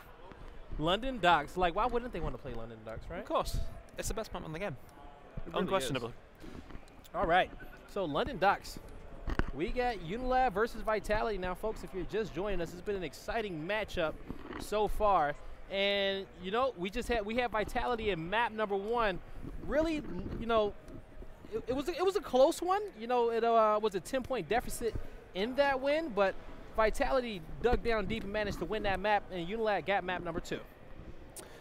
London Docks. Like, why wouldn't they want to play London Docks, right? Of course. It's the best map in the game. Really Unquestionably. All right. So, London Docks. We got UNILAD versus Vitality. Now, folks, if you're just joining us, it's been an exciting matchup so far. And, you know, we have Vitality in map number 1. Really, you know, it was a close one. You know, it was a 10-point deficit in that win, but Vitality dug down deep and managed to win that map, and UNILAD got map number 2.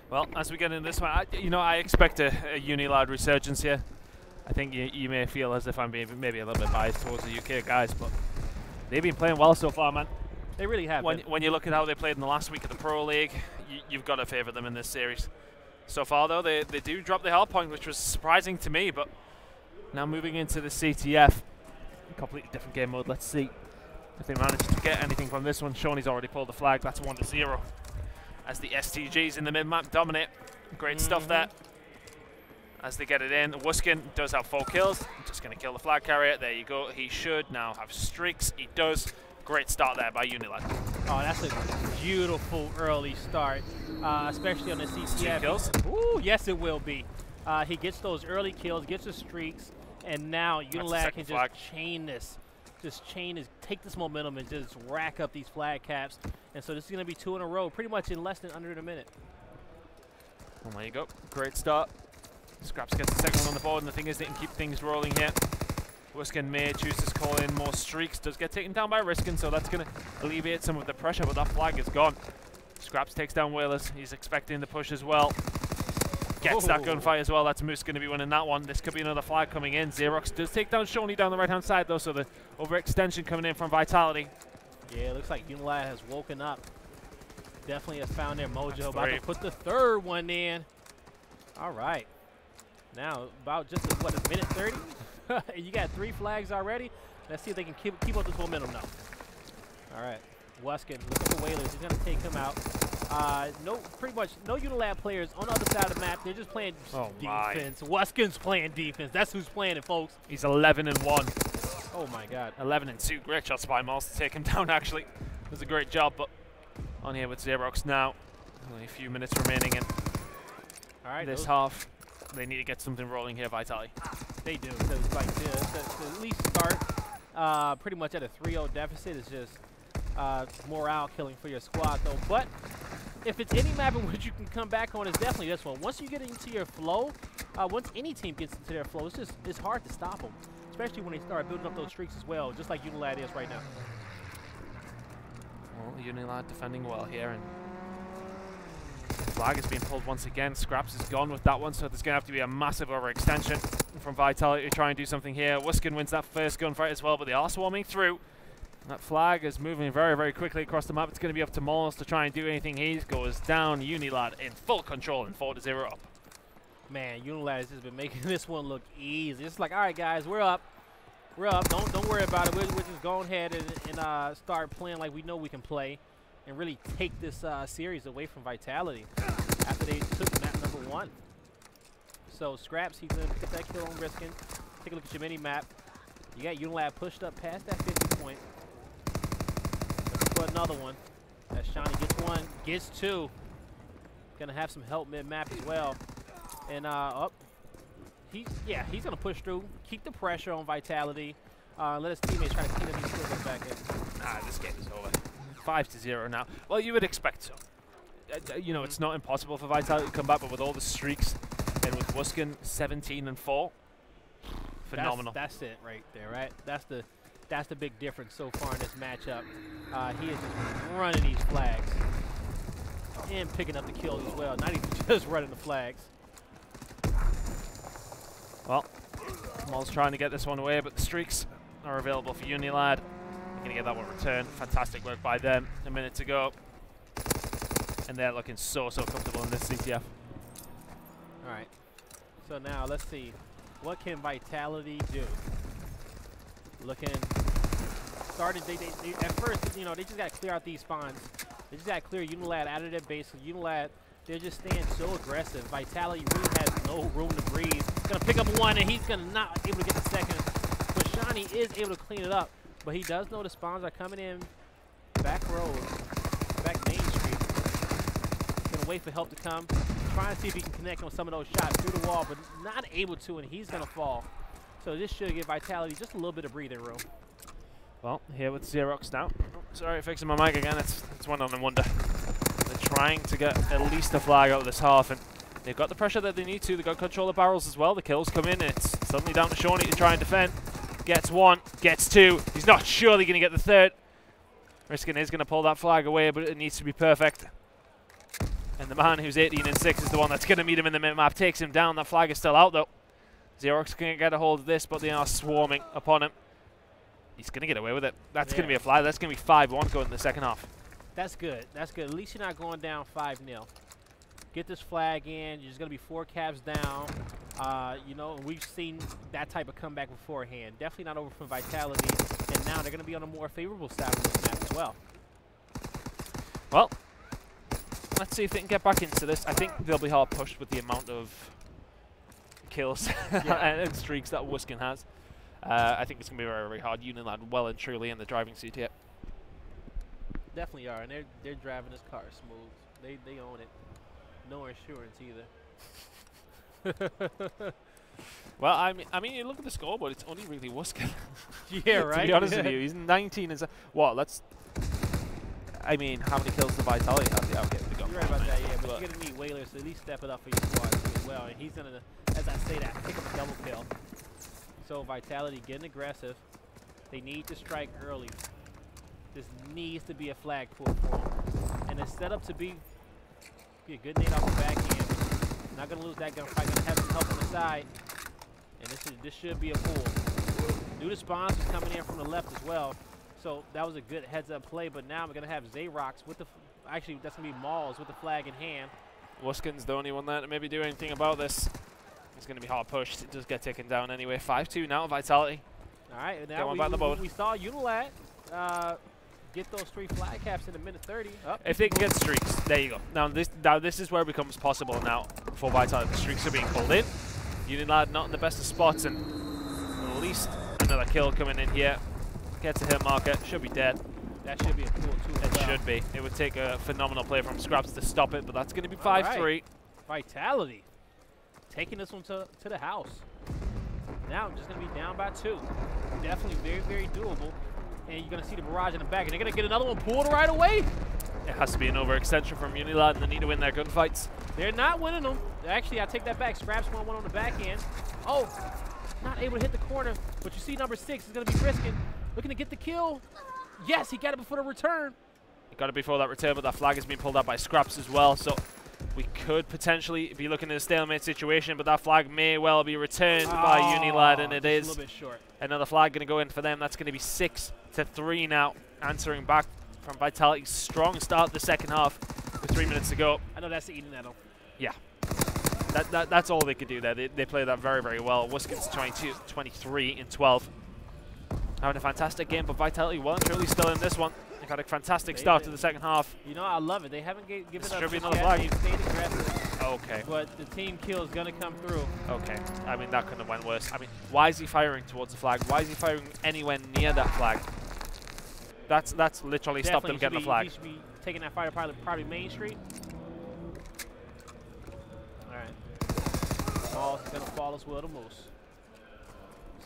Well, as we get into this one, I expect a UNILAD resurgence here. I think you may feel as if I'm being maybe a little bit biased towards the UK guys, but they've been playing well so far, man. They really have. When you look at how they played in the last week of the Pro League, you've got to favour them in this series. So far, though, they do drop the hard point, which was surprising to me, but now moving into the CTF, a completely different game mode. Let's see if they manage to get anything from this one. Shawnee's already pulled the flag. That's 1-0. As the STGs in the mid-map dominate. Great stuff there. As they get it in, Wuskin does have 4 kills. Just going to kill the flag carrier. There you go. He should now have streaks. He does. Great start there by UNILAD. Oh, that's a beautiful early start, especially on the CTF. 2 kills. Ooh, yes, it will be. He gets those early kills, gets the streaks, and now UNILAD can just chain this. Take this momentum and just rack up these flag caps. And so this is going to be 2 in a row, pretty much in less than under a minute. Well, there you go. Great start. Scraps gets the second one on the board, and the thing is they can keep things rolling here. Wuskin may choose to call in more streaks. Does get taken down by Riskin, so that's going to alleviate some of the pressure, but that flag is gone. Scraps takes down Whalers. He's expecting the push as well. Gets that gunfight as well. That's Moose going to be winning that one. This could be another flag coming in. Xerox does take down Shawnee down the right-hand side, though, so the overextension coming in from Vitality. Yeah, it looks like UNILAD has woken up. Definitely has found their mojo. About to put the 3rd one in. All right. Now, about just, what, a minute 30? And you got 3 flags already. Let's see if they can keep up this momentum now. All right. Wuskin looking for Whalers. He's going to take him out. Pretty much no UNILAD players on the other side of the map. They're just playing defense. Wuskin's playing defense. That's who's playing it, folks. He's 11-1. Oh, my God. 11-2. Great shots by Miles to take him down, actually. It was a great job, but on here with Xerox now. Only a few minutes remaining in this half. They need to get something rolling here, Vitality. They do. Because, like, to at least start pretty much at a 3-0 deficit is just morale killing for your squad, though. But if it's any map in which you can come back on, it's definitely this one. Once you get into your flow, once any team gets into their flow, it's hard to stop them, especially when they start building up those streaks as well, just like UNILAD is right now. Well, UNILAD defending well here, and flag has been pulled once again. Scraps is gone with that one, so there's going to have to be a massive overextension from Vitality to try and do something here. Wuskin wins that first gunfight as well, but they are swarming through. That flag is moving very, very quickly across the map. It's going to be up to Moles to try and do anything. He goes down. UNILAD in full control and 4-0 up. Man, UNILAD has just been making this one look easy. It's like, all right, guys, we're up. We're up. Don't worry about it. We're just go ahead and start playing like we know we can play and really take this series away from Vitality after they took map number 1. So Scraps, he's going to get that kill on Riskin. Take a look at your mini-map. You got UNILAD pushed up past that 50 point. Looking for another one. As Shawnee gets 1, gets 2. Going to have some help mid-map as well. And he's going to push through, keep the pressure on Vitality. Let his teammates try to clean up these skills back in. This game is over. 5-0 now. Well, you would expect so. You know, it's not impossible for Vitality to come back, but with all the streaks and with Wuskin 17-4, phenomenal. That's it right there, right? That's the big difference so far in this matchup. He is just running these flags and picking up the kills as well. Not even just running the flags. Well, Maul's trying to get this one away, but the streaks are available for UNILAD. They're going to get that one returned. Fantastic work by them a minute to go. And they're looking so comfortable in this CTF. All right. So now let's see. What can Vitality do? Started, at first, you know, they just got to clear out these spawns. They just got to clear UNILAD out of their base. So UNILAD, they're just staying so aggressive. Vitality really has no room to breathe. Going to pick up 1, and he's going to not able to get the second. But Shawnee is able to clean it up. But he does know the spawns are coming in back road, back Main Street. He's going to wait for help to come. Trying to see if he can connect on some of those shots through the wall, but not able to, and he's going to fall. So this should give Vitality just a little bit of breathing room. Well, here with Xerox now. Oh, sorry, fixing my mic again. It's one on a wonder. They're trying to get at least a flag out of this half, and they've got the pressure that they need to. They've got control of barrels as well. The kills come in. It's suddenly down to Shawnee to try and defend. Gets one, gets two. He's not surely going to get the third. Riskin is going to pull that flag away, but it needs to be perfect. And the man who's 18-6 is the one that's going to meet him in the mid-map. Takes him down. That flag is still out, though. Xerox can get a hold of this, but they are swarming upon him. He's going to get away with it. That's going to be a flag. That's going to be 5-1 going in the second half. That's good. That's good. At least you're not going down 5-0. Get this flag in. You're just going to be 4 caps down. You know, we've seen that type of comeback beforehand. Definitely not over from Vitality. And now they're going to be on a more favorable side of this map as well. Well, let's see if they can get back into this. I think they'll be hard pushed with the amount of kills and streaks that Wiskin has. I think it's going to be very, very hard. UNILAD well and truly in the driving seat here. Definitely are, and they're driving this car smooth. They own it. No insurance either. Well, I mean, you look at the scoreboard. It's only really Wiskin. Yeah, right. To be honest with you, he's 19 and what? Let's. I mean, how many kills does Vitality have? Yeah, okay, we got. You're right about that, yeah. But you're gonna need Whalers to at least step it up for your squad too as well, and he's gonna, as I say that, pick up a double kill. So Vitality getting aggressive. They need to strike early. This needs to be a flag pull for them, and it's set up to be a good nade off the back end. Not gonna lose that gunfight. Gonna have some help on the side, and this should be a pull. New spawns is coming in from the left as well. So that was a good heads-up play, but now we're going to have Xerox with the... Actually, that's going to be Mauls with the flag in hand. Wiskin's the only one there to maybe do anything about this. It's going to be hard pushed. It does get taken down anyway. 5-2 now, Vitality. All right, now we saw UNILAD get those 3 flag caps in a minute 30. Oh, if they can get streaks, there you go. Now this is where it becomes possible now for Vitality. The streaks are being pulled in. UNILAD not in the best of spots, and at least another kill coming in here. Gets a hit marker, should be dead. That should be a cool too. It should be. It would take a phenomenal play from Scraps to stop it, but that's going to be 5-3. Right. Vitality taking this one to the house. Now I'm just going to be down by 2. Definitely very, very doable. And you're going to see the barrage in the back, and they're going to get another one pulled right away. It has to be an overextension from UNILAD, and they need to win their gunfights. They're not winning them. Actually, I take that back. Scraps won one on the back end. Oh, not able to hit the corner, but you see number 6 is going to be Riskin. Looking to get the kill. Yes, he got it before the return. He got it before that return, but that flag has been pulled out by Scraps as well. So we could potentially be looking at a stalemate situation, but that flag may well be returned by UNILAD, and it is. A little bit short. Another flag going to go in for them. That's going to be 6-3 now. Answering back from Vitality's strong start the second half with 3 minutes to go. I know that's eating that up. Yeah. That's all they could do there. They played that very, very well. Wiskin's 23-12. Having a fantastic game, but Vitality well and truly still in this one. They've had a fantastic start to the second half. You know, I love it. They haven't given up. Should be another flag. They've stayed aggressive. Okay. But the team kill is going to come through. Okay. I mean, that could have went worse. I mean, why is he firing towards the flag? Why is he firing anywhere near that flag? That's literally stopped them getting the flag. He should be taking that fire probably Main Street. All right. Ball's going to fall as well to Moose.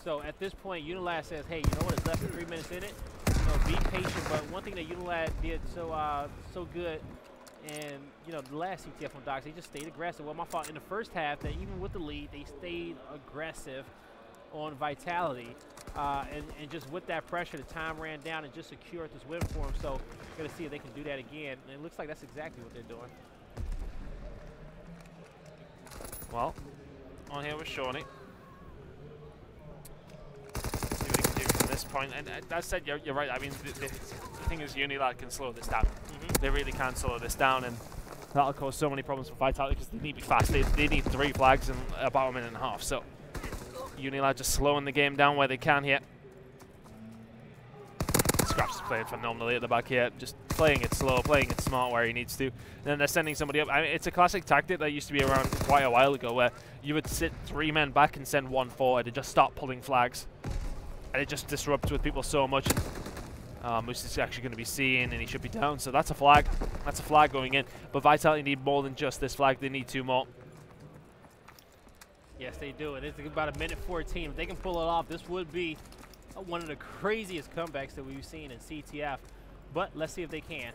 So at this point, UNILAD says, hey, you know what? It's less than 3 minutes in it. You know, be patient. But one thing that UNILAD did so good, and you know, the last CTF on Docs, they just stayed aggressive. Well, my fault in the first half, that even with the lead, they stayed aggressive on Vitality, and just with that pressure, the time ran down and just secured this win for them. So we're gonna see if they can do that again. And it looks like that's exactly what they're doing. Well, on here with Shawnee. This point, and that said, you're right. I mean, the thing is, UNILAD can slow this down. They really can slow this down, and that'll cause so many problems for Vitality because they need to be fast. They need 3 flags in about a minute and a half. So UNILAD just slowing the game down where they can here. Scraps is playing phenomenally at the back here, just playing it slow, playing it smart where he needs to. And then they're sending somebody up. I mean, it's a classic tactic that used to be around quite a while ago, where you would sit 3 men back and send 1 forward and just start pulling flags. and it just disrupts with people so much. Moose is actually going to be seeing, and he should be down. So that's a flag. That's a flag going in. But Vitality need more than just this flag. They need 2 more. Yes, they do. It is about 1:14. If they can pull it off, this would be one of the craziest comebacks that we've seen in CTF. But let's see if they can.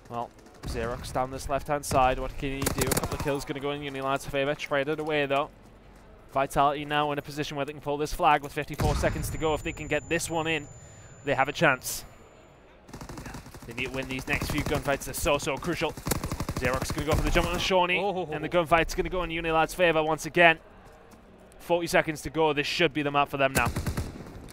Well, Xerox down this left-hand side. What can he do? A couple of kills going to go in UNILAD's favor. Traded away, though. Vitality now in a position where they can pull this flag with 54 seconds to go. If they can get this one in, they have a chance. They need to win these next few gunfights. They're so crucial. Xerox going to go for the jump on the Shawnee, and the gunfight's going to go in UNILAD's favor once again. 40 seconds to go. This should be the map for them now.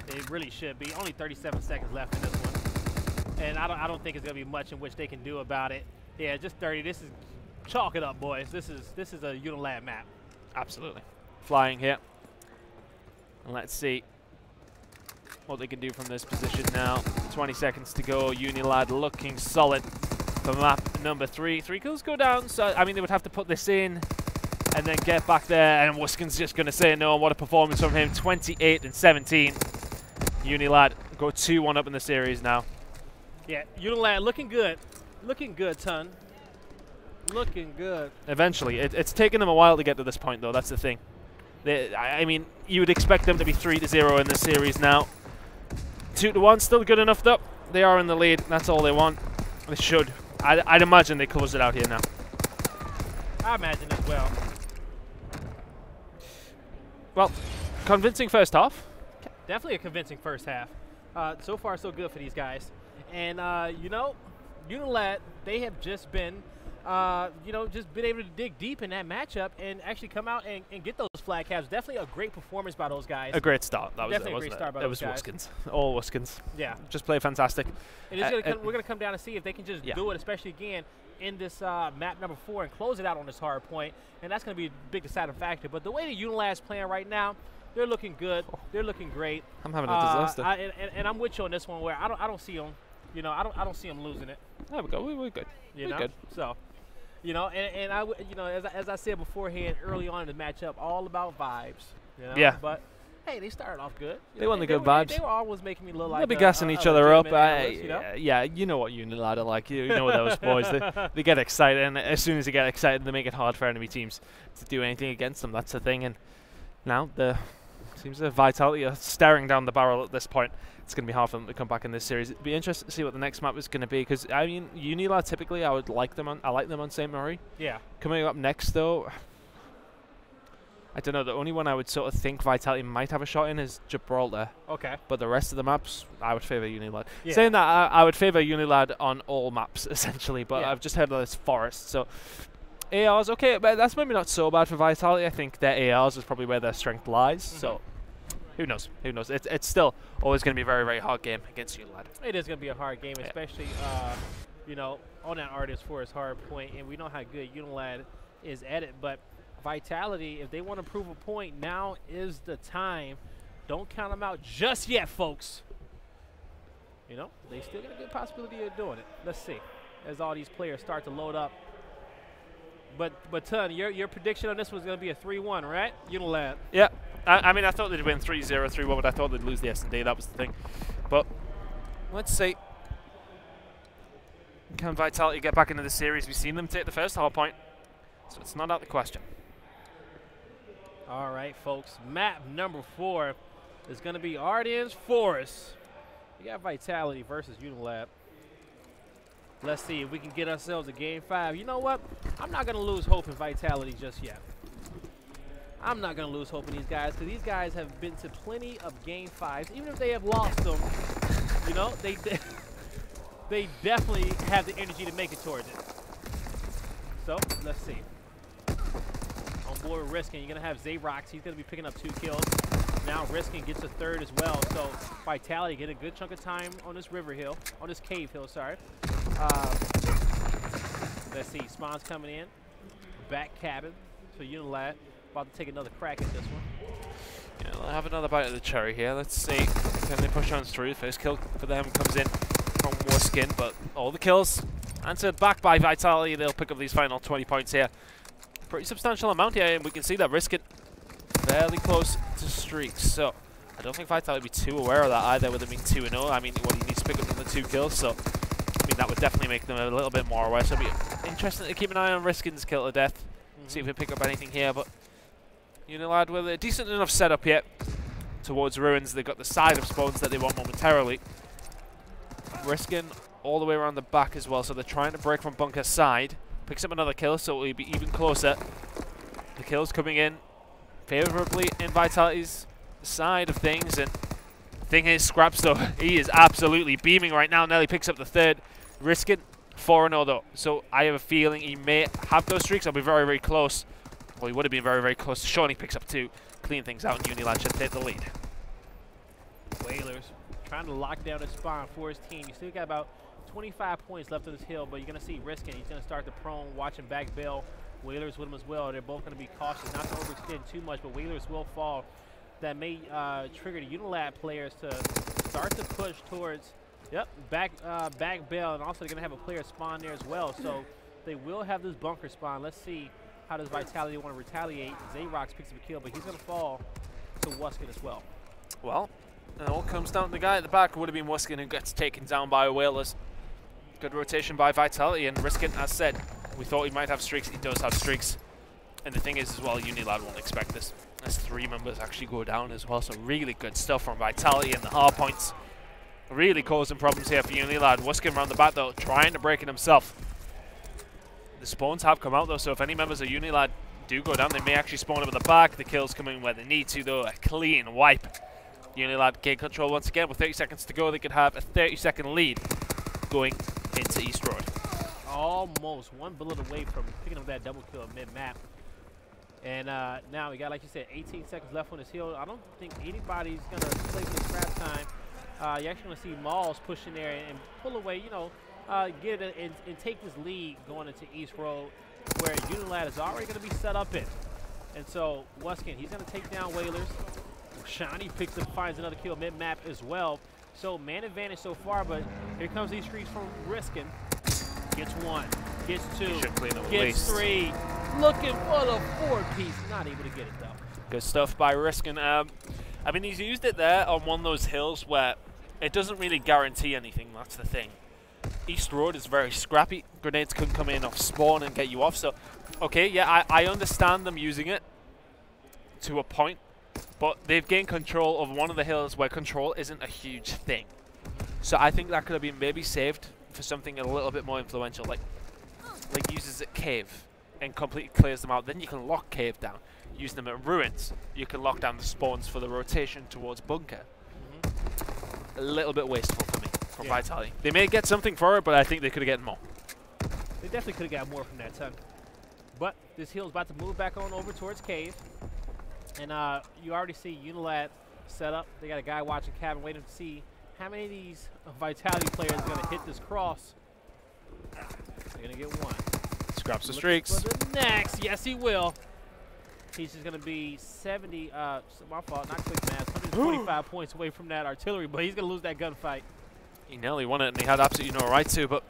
It really should be. Only 37 seconds left in this one, and I don't think it's going to be much in which they can do about it. Yeah, just 30. This is chalk it up, boys. This is a UNILAD map. Absolutely. Flying here. And let's see what they can do from this position now. 20 seconds to go. UNILAD looking solid for map number 3. 3 kills go down, so I mean they would have to put this in and then get back there, and Wiskin's just going to say no. What a performance from him. 28 and 17. UNILAD go 2-1 up in the series now. Yeah, UNILAD looking good. Looking good, Ton. Looking good. Eventually. It's taken them a while to get to this point, though. That's the thing. I mean, you would expect them to be 3-0 in this series now. 2-1, still good enough, though. They are in the lead. That's all they want. They should. I'd imagine they close it out here now. I imagine as well. Well, convincing first half. Definitely a convincing first half. So far, so good for these guys. And, you know, UNILAD, they have just been, you know, just been able to dig deep in that matchup and actually come out and get those flag caps. Definitely a great performance by those guys. A great start. That was definitely it, a great start by those guys. It was Wiskins. All Wiskins. Yeah. Just play fantastic. We're going to come down and see if they can just do it, especially again in this map number 4 and close it out on this hard point. And that's going to be a big deciding factor. But the way that UNILAD's playing right now, they're looking good. They're looking great. I'm having a disaster. And I'm with you on this one where I don't see them. You know, I don't see them losing it. There we go. We're good. We're good. So, you know, and I, you know, as I said beforehand, early on in the matchup, all about vibes. You know? Yeah. But hey, they started off good. They won the good vibes. They were always making me look like they'll be gassing each other up. Analyst, you know? Yeah, you know what UNILAD are like. You know those boys. They get excited, and as soon as they get excited, they make it hard for enemy teams to do anything against them. That's the thing. And now seems that Vitality are staring down the barrel at this point. It's going to be hard for them to come back in this series. It'd be interesting to see what the next map is going to be, because I mean, UNILAD typically I like them on St. Murray. Yeah. Coming up next though, I don't know. The only one I would sort of think Vitality might have a shot in is Gibraltar. Okay. But the rest of the maps, I would favour UNILAD. Yeah. Saying that, I would favour UNILAD on all maps essentially. But yeah. I've just heard of this Forest, so. ARs, okay, but that's maybe not so bad for Vitality. I think their ARs is probably where their strength lies. So. Who knows? Who knows? It's still always going to be a very, very hard game against UNILAD. It is going to be a hard game, especially, you know, on that Artist Forest hard point. And we know how good UNILAD is at it. But Vitality, if they want to prove a point, now is the time. Don't count them out just yet, folks. You know, they still got a good possibility of doing it. Let's see. As all these players start to load up. But Ton, your prediction on this was going to be a 3-1, right? UNILAD. Yeah. I mean, I thought they'd win 3-0, 3-1, but I thought they'd lose the S&D. That was the thing. But let's see. Can Vitality get back into the series? We've seen them take the first hard point, so it's not out of the question. All right, folks. Map number 4 is going to be Ardennes Forest. We got Vitality versus UNILAD. Let's see if we can get ourselves a Game 5. You know what? I'm not going to lose hope in Vitality just yet. I'm not going to lose hope in these guys, because these guys have been to plenty of Game 5s. Even if they have lost them, you know, they definitely have the energy to make it towards it. So, let's see. On board with Riskin, you're going to have Xerox. He's going to be picking up 2 kills. Now Riskin gets a 3rd as well. So, Vitality get a good chunk of time on this river hill, on this cave hill, sorry. Let's see, Spawn's coming in. Back cabin for UNILAD. About to take another crack at this one. Yeah, they'll have another bite of the cherry here. Let's see. Can they push on through? First kill for them comes in from Wiskin, but all the kills answered back by Vitality. They'll pick up these final 20 points here. Pretty substantial amount here, and we can see that Riskin fairly close to streaks, so I don't think Vitality would be too aware of that either with them being 2-0. I mean, well, he needs to pick up another 2 kills, so I mean, that would definitely make them a little bit more aware. So it'll be interesting to keep an eye on Riskin's kill to death, see if we pick up anything here. But UNILAD with a decent enough setup yet towards Ruins. They've got the side of spawns that they want momentarily. Riskin all the way around the back as well, so they're trying to break from bunker side. Picks up another kill, so it'll be even closer. The kills coming in favorably in Vitality's side of things, and the thing is, Scraps though, he is absolutely beaming right now. Nelly picks up the third. Riskin 4-0 though, so I have a feeling he may have those streaks. I'll be very, very close. Well, he would have been very, very close. Sean, he picks up 2, clean things out, and UNILAD should take the lead. Whalers trying to lock down a spawn for his team. You still got about 25 points left on this hill, but you're going to see Riskin. He's going to start the prone, watching back Bell. Whalers with him as well. They're both going to be cautious, not to overextend too much, but Whalers will fall. That may trigger the UNILAD players to start to push towards, back Bell, and also they're going to have a player spawn there as well. So they will have this bunker spawn. Let's see how does Vitality want to retaliate. Zayrox picks up a kill, but he's going to fall to Wuskin as well. Well, it all comes down to the guy at the back. It would have been Wuskin who gets taken down by Whalers. Good rotation by Vitality, and Riskin, as said, we thought he might have streaks. He does have streaks. And the thing is as well, UNILAD won't expect this. As 3 members actually go down as well. So really good stuff from Vitality and the hard points. Really causing problems here for UNILAD. Wuskin around the back though, trying to break it himself. The spawns have come out though, so if any members of UNILAD do go down, they may actually spawn up at the back. The kills coming where they need to though. A clean wipe. UNILAD gain control once again. With 30 seconds to go, they could have a 30-second lead going into East Road. Almost 1 bullet away from picking up that double kill at mid-map. And now we got, like you said, 18 seconds left on this hill. I don't think anybody's going to play for the scrap time. You're actually going to see Malls push in there and pull away, get it and take this lead going into East Road, where UNILAD is already going to be set up in. And so Wuskin, he's going to take down Whalers. Shiny picks up, finds another kill mid-map as well. So man advantage so far, but here comes these streaks from Riskin. Gets 1, gets 2, gets 3. Looking for the 4-piece, not able to get it though. Good stuff by Riskin. I mean, he's used it there on one of those hills where it doesn't really guarantee anything. That's the thing. East Road is very scrappy. Grenades can come in off spawn and get you off. So, okay, yeah, I understand them using it to a point, but they've gained control of one of the hills where control isn't a huge thing. So I think that could have been maybe saved for something a little bit more influential, like uses it Cave and completely clears them out. Then you can lock Cave down. Use them at Ruins. You can lock down the spawns for the rotation towards Bunker. A little bit wasteful for me from Vitality. They may get something for it, but I think they could have gotten more. They definitely could have got more from that ton. But this hill is about to move back on over towards Cave. And you already see UNILAD set up. They got a guy watching cabin waiting to see how many of these Vitality players are going to hit this cross. They're going to get 1. Scraps the streaks. For the next. Yes, he will. He's just going to be 70, my fault, not quick math, 125 points away from that artillery, but he's going to lose that gunfight. He nearly won it, and he had absolutely no right to, but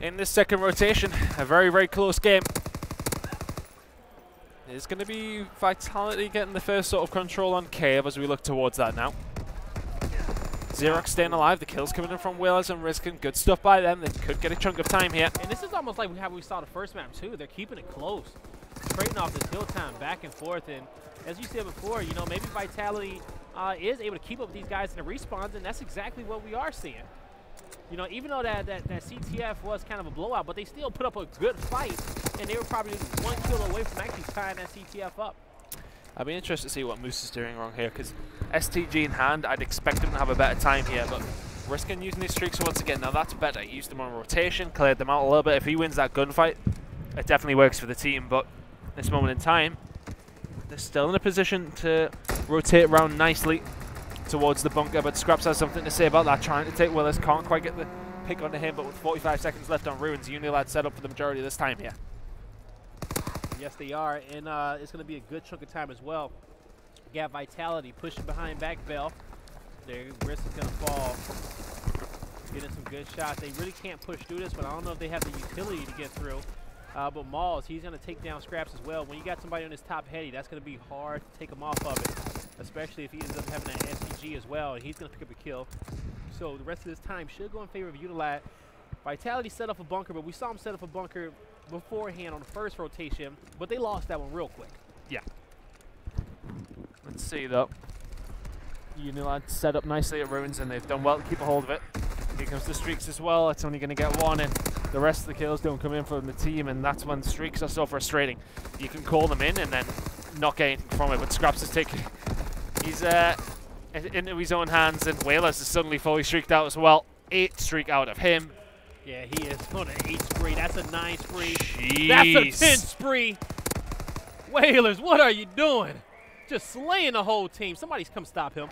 in this second rotation, a very, very close game. It's going to be Vitality getting the first sort of control on Cave as we look towards that now. Xerox staying alive. The kills coming in from Whalers and Riskin. Good stuff by them. They could get a chunk of time here. And this is almost like how we saw the first map too. They're keeping it close, trading off this hill time back and forth. And as you said before, maybe Vitality is able to keep up with these guys in the respawns, and that's exactly what we are seeing. Even though that CTF was kind of a blowout, but they still put up a good fight, and they were probably 1 kill away from actually tying that CTF up. I'd be interested to see what Moose is doing wrong here, because STG in hand, I'd expect him to have a better time here, but Riskin using these streaks once again. Now that's better. He used them on rotation, cleared them out a little bit. If he wins that gunfight, it definitely works for the team, but at this moment in time, they're still in a position to rotate around nicely towards the bunker, but Scraps has something to say about that, trying to take Willis. Can't quite get the pick onto him, but with 45 seconds left on Ruins, UNILAD set up for the majority of this time here. Yes, they are, and it's going to be a good chunk of time as well. You got Vitality pushing behind back Bell. Their wrist is going to fall. Getting some good shots. They really can't push through this, but I don't know if they have the utility to get through. But Mauls, he's going to take down Scraps as well. When you got somebody on his top heady, that's going to be hard to take him off of it, especially if he ends up having an SCG as well, and he's going to pick up a kill. So the rest of this time should go in favor of UNILAD. Vitality set up a bunker, but we saw him set up a bunker beforehand on the first rotation, but they lost that one real quick. Yeah. Let's see, though. UNILAD set up nicely at Ruins, and they've done well to keep a hold of it. Here comes the streaks as well. It's only going to get one, and the rest of the kills don't come in from the team, and that's when streaks are so frustrating. You can call them in and then not get anything from it, but Scraps is taking... He's into his own hands, and Whalers is suddenly fully streaked out as well. 8 streak out of him. Yeah, he is on an 8 spree. That's a 9 spree. Jeez. That's a 10 spree. Whalers, what are you doing? Just slaying the whole team. Somebody's come stop him.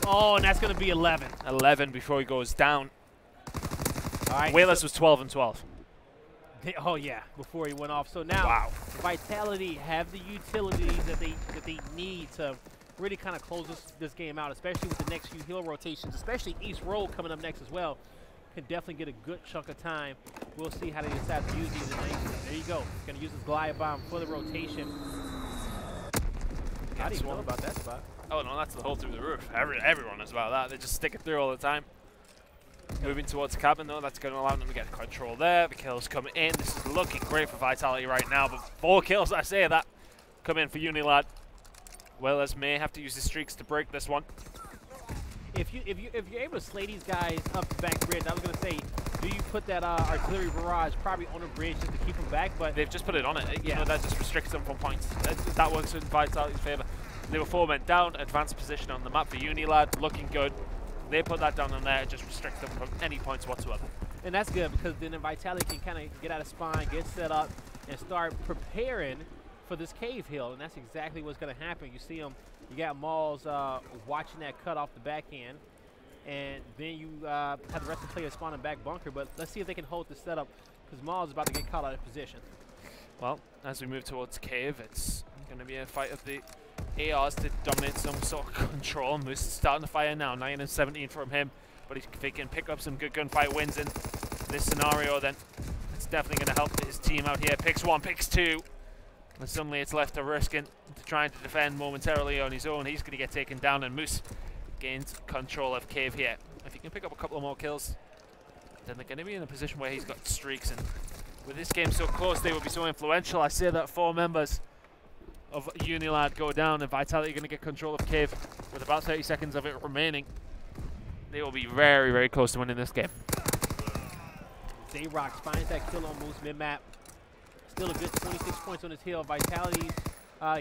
Oh, and that's going to be 11. 11 before he goes down. All right. Whalers was 12 and 12. Oh, yeah, before he went off. So now Wow. Vitality have the utilities that they need to really kind of close this game out, especially with the next few heal rotations, especially East Roll coming up next as well. Can definitely get a good chunk of time. We'll see how they decide to use these tonight. There you go. Going to use his glide bomb for the rotation. How do you know about that spot? Oh, no, that's the hole through the roof. Everyone knows about that. They just stick it through all the time. Moving towards the cabin, though, that's going to allow them to get control there. The kills coming in. This is looking great for Vitality right now, but 4 kills, I say that, come in for UNILAD. Whalers may have to use the streaks to break this one. If you're able to slay these guys up the back bridge, I was going to say, do you put that artillery barrage probably on the bridge just to keep them back? But they've just put it on it. Yeah. You know, that just restricts them from points. That works in Vitality's favour. They were 4 men down, advanced position on the map for UNILAD, looking good. They put that down on there, it just restricts them from any points whatsoever. And that's good because then the Vitality can kind of get out of spawn, get set up, and start preparing for this cave hill. And that's exactly what's going to happen. You see them, you got Mauls watching that cut off the back end. And then you have the rest of the players spawning back bunker. But let's see if they can hold this setup because Mauls is about to get caught out of position. Well, as we move towards cave, it's going to be a fight of the ARs to dominate some sort of control. Moose is starting to fire now, 9 and 17 from him. But if he can pick up some good gunfight wins in this scenario, then it's definitely going to help his team out here. Picks 1, picks 2. And suddenly it's left to Riskin to trying to defend momentarily on his own. He's going to get taken down, and Moose gains control of cave here. If he can pick up a couple of more kills, then they're going to be in a position where he's got streaks. And with this game so close, they will be so influential. I say that 4 members of UNILAD go down, and Vitality going to get control of cave with about 30 seconds of it remaining. They will be very, very close to winning this game. Zayrox finds that kill on Moose mid-map. Still a good 26 points on his hill. Vitality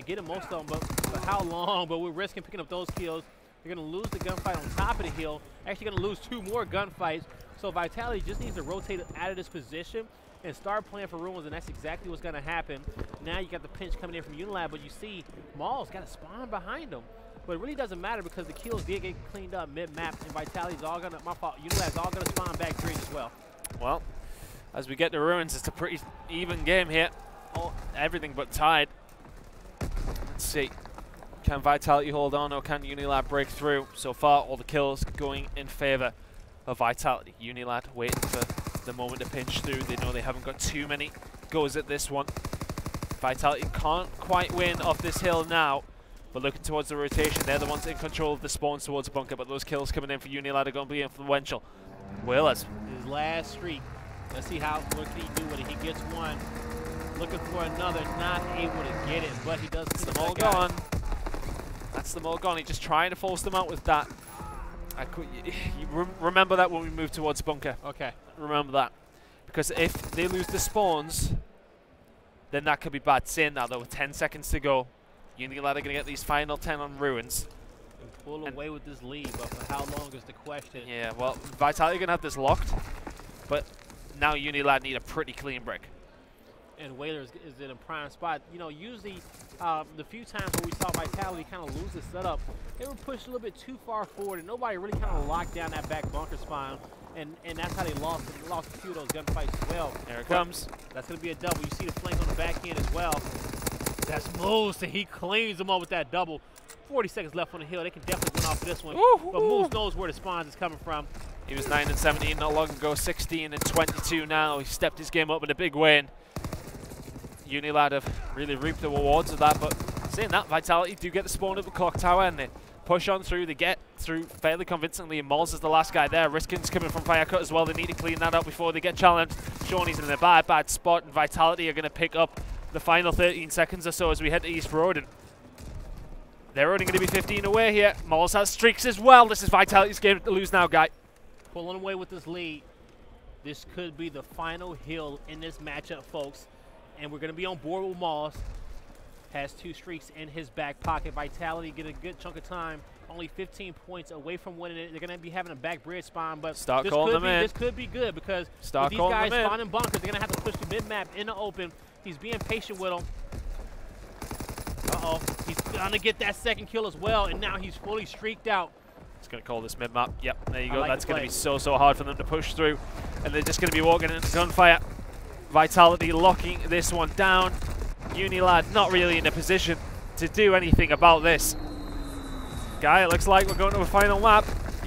getting most of them, but for how long? But we're risking picking up those kills. They're going to lose the gunfight on top of the hill. Actually going to lose 2 more gunfights. So Vitality just needs to rotate out of this position and start playing for ruins, and that's exactly what's going to happen. Now you got the pinch coming in from UNILAD, but you see Maul's got a spawn behind him. But it really doesn't matter because the kills did get cleaned up mid-map, and Vitality's all going to, my fault, UNILAD's all going to spawn back bridge as well. Well, as we get to ruins, it's a pretty even game here. Everything but tied. Let's see. Can Vitality hold on, or can UNILAD break through? So far, all the kills going in favor of Vitality. UNILAD waiting for the moment to pinch through. They know they haven't got too many goes at this one. Vitality can't quite win off this hill now, but looking towards the rotation, they're the ones in control of the spawns towards bunker, but those kills coming in for UNILAD are going to be influential. Whalers. His last streak. Let's see what can he do with it. He gets one. Looking for another. Not able to get it, but he does. That's them all gone. That's them all gone. He's just trying to force them out with that. Remember that when we move towards bunker. Okay. Remember that. Because if they lose the spawns, then that could be bad. Saying that, though, with 10 seconds to go, UNILAD are going to get these final 10 on ruins. And pull away with this lead, but for how long is the question? Yeah, well, Vitality are going to have this locked, but now UNILAD need a pretty clean break. And Whalers is in a prime spot. You know, usually the few times where we saw Vitality kind of lose the setup, they were pushed a little bit too far forward, and nobody really kind of locked down that back bunker spawn. And that's how they lost a few of those gunfights as well. There it comes. That's going to be a double. You see the flank on the back end as well. That's Moose, and he cleans them up with that double. 40 seconds left on the hill. They can definitely win off of this one. But Moose knows where the spawns is coming from. He was 9 and 17 not long ago, 16 and 22 now. He stepped his game up with a big win. UNILAD have really reaped the rewards of that, but saying that, Vitality do get the spawn at the clock tower, and they push on through. They get through fairly convincingly, and Mols is the last guy there. Riskin's coming from Firecut as well. They need to clean that up before they get challenged. Shawnee's in a bad spot, and Vitality are going to pick up the final 13 seconds or so as we head to East Road, and they're only going to be 15 away here. Mols has streaks as well. This is Vitality's game to lose now, Guy. Pulling away with this lead. This could be the final hill in this matchup, folks. And we're going to be on board with Mols. Has 2 streaks in his back pocket. Vitality get a good chunk of time. Only 15 points away from winning it. They're going to be having a back bridge spawn, but this could be good because with these guys spawning bunkers, they're going to have to push the mid-map in the open. He's being patient with them. Uh-oh. He's going to get that second kill as well, and now he's fully streaked out. He's going to call this mid-map. Yep, there you go. That's going to be so hard for them to push through, and they're just going to be walking into gunfire. Vitality locking this one down. UNILAD not really in a position to do anything about this. Guy, it looks like we're going to a final lap.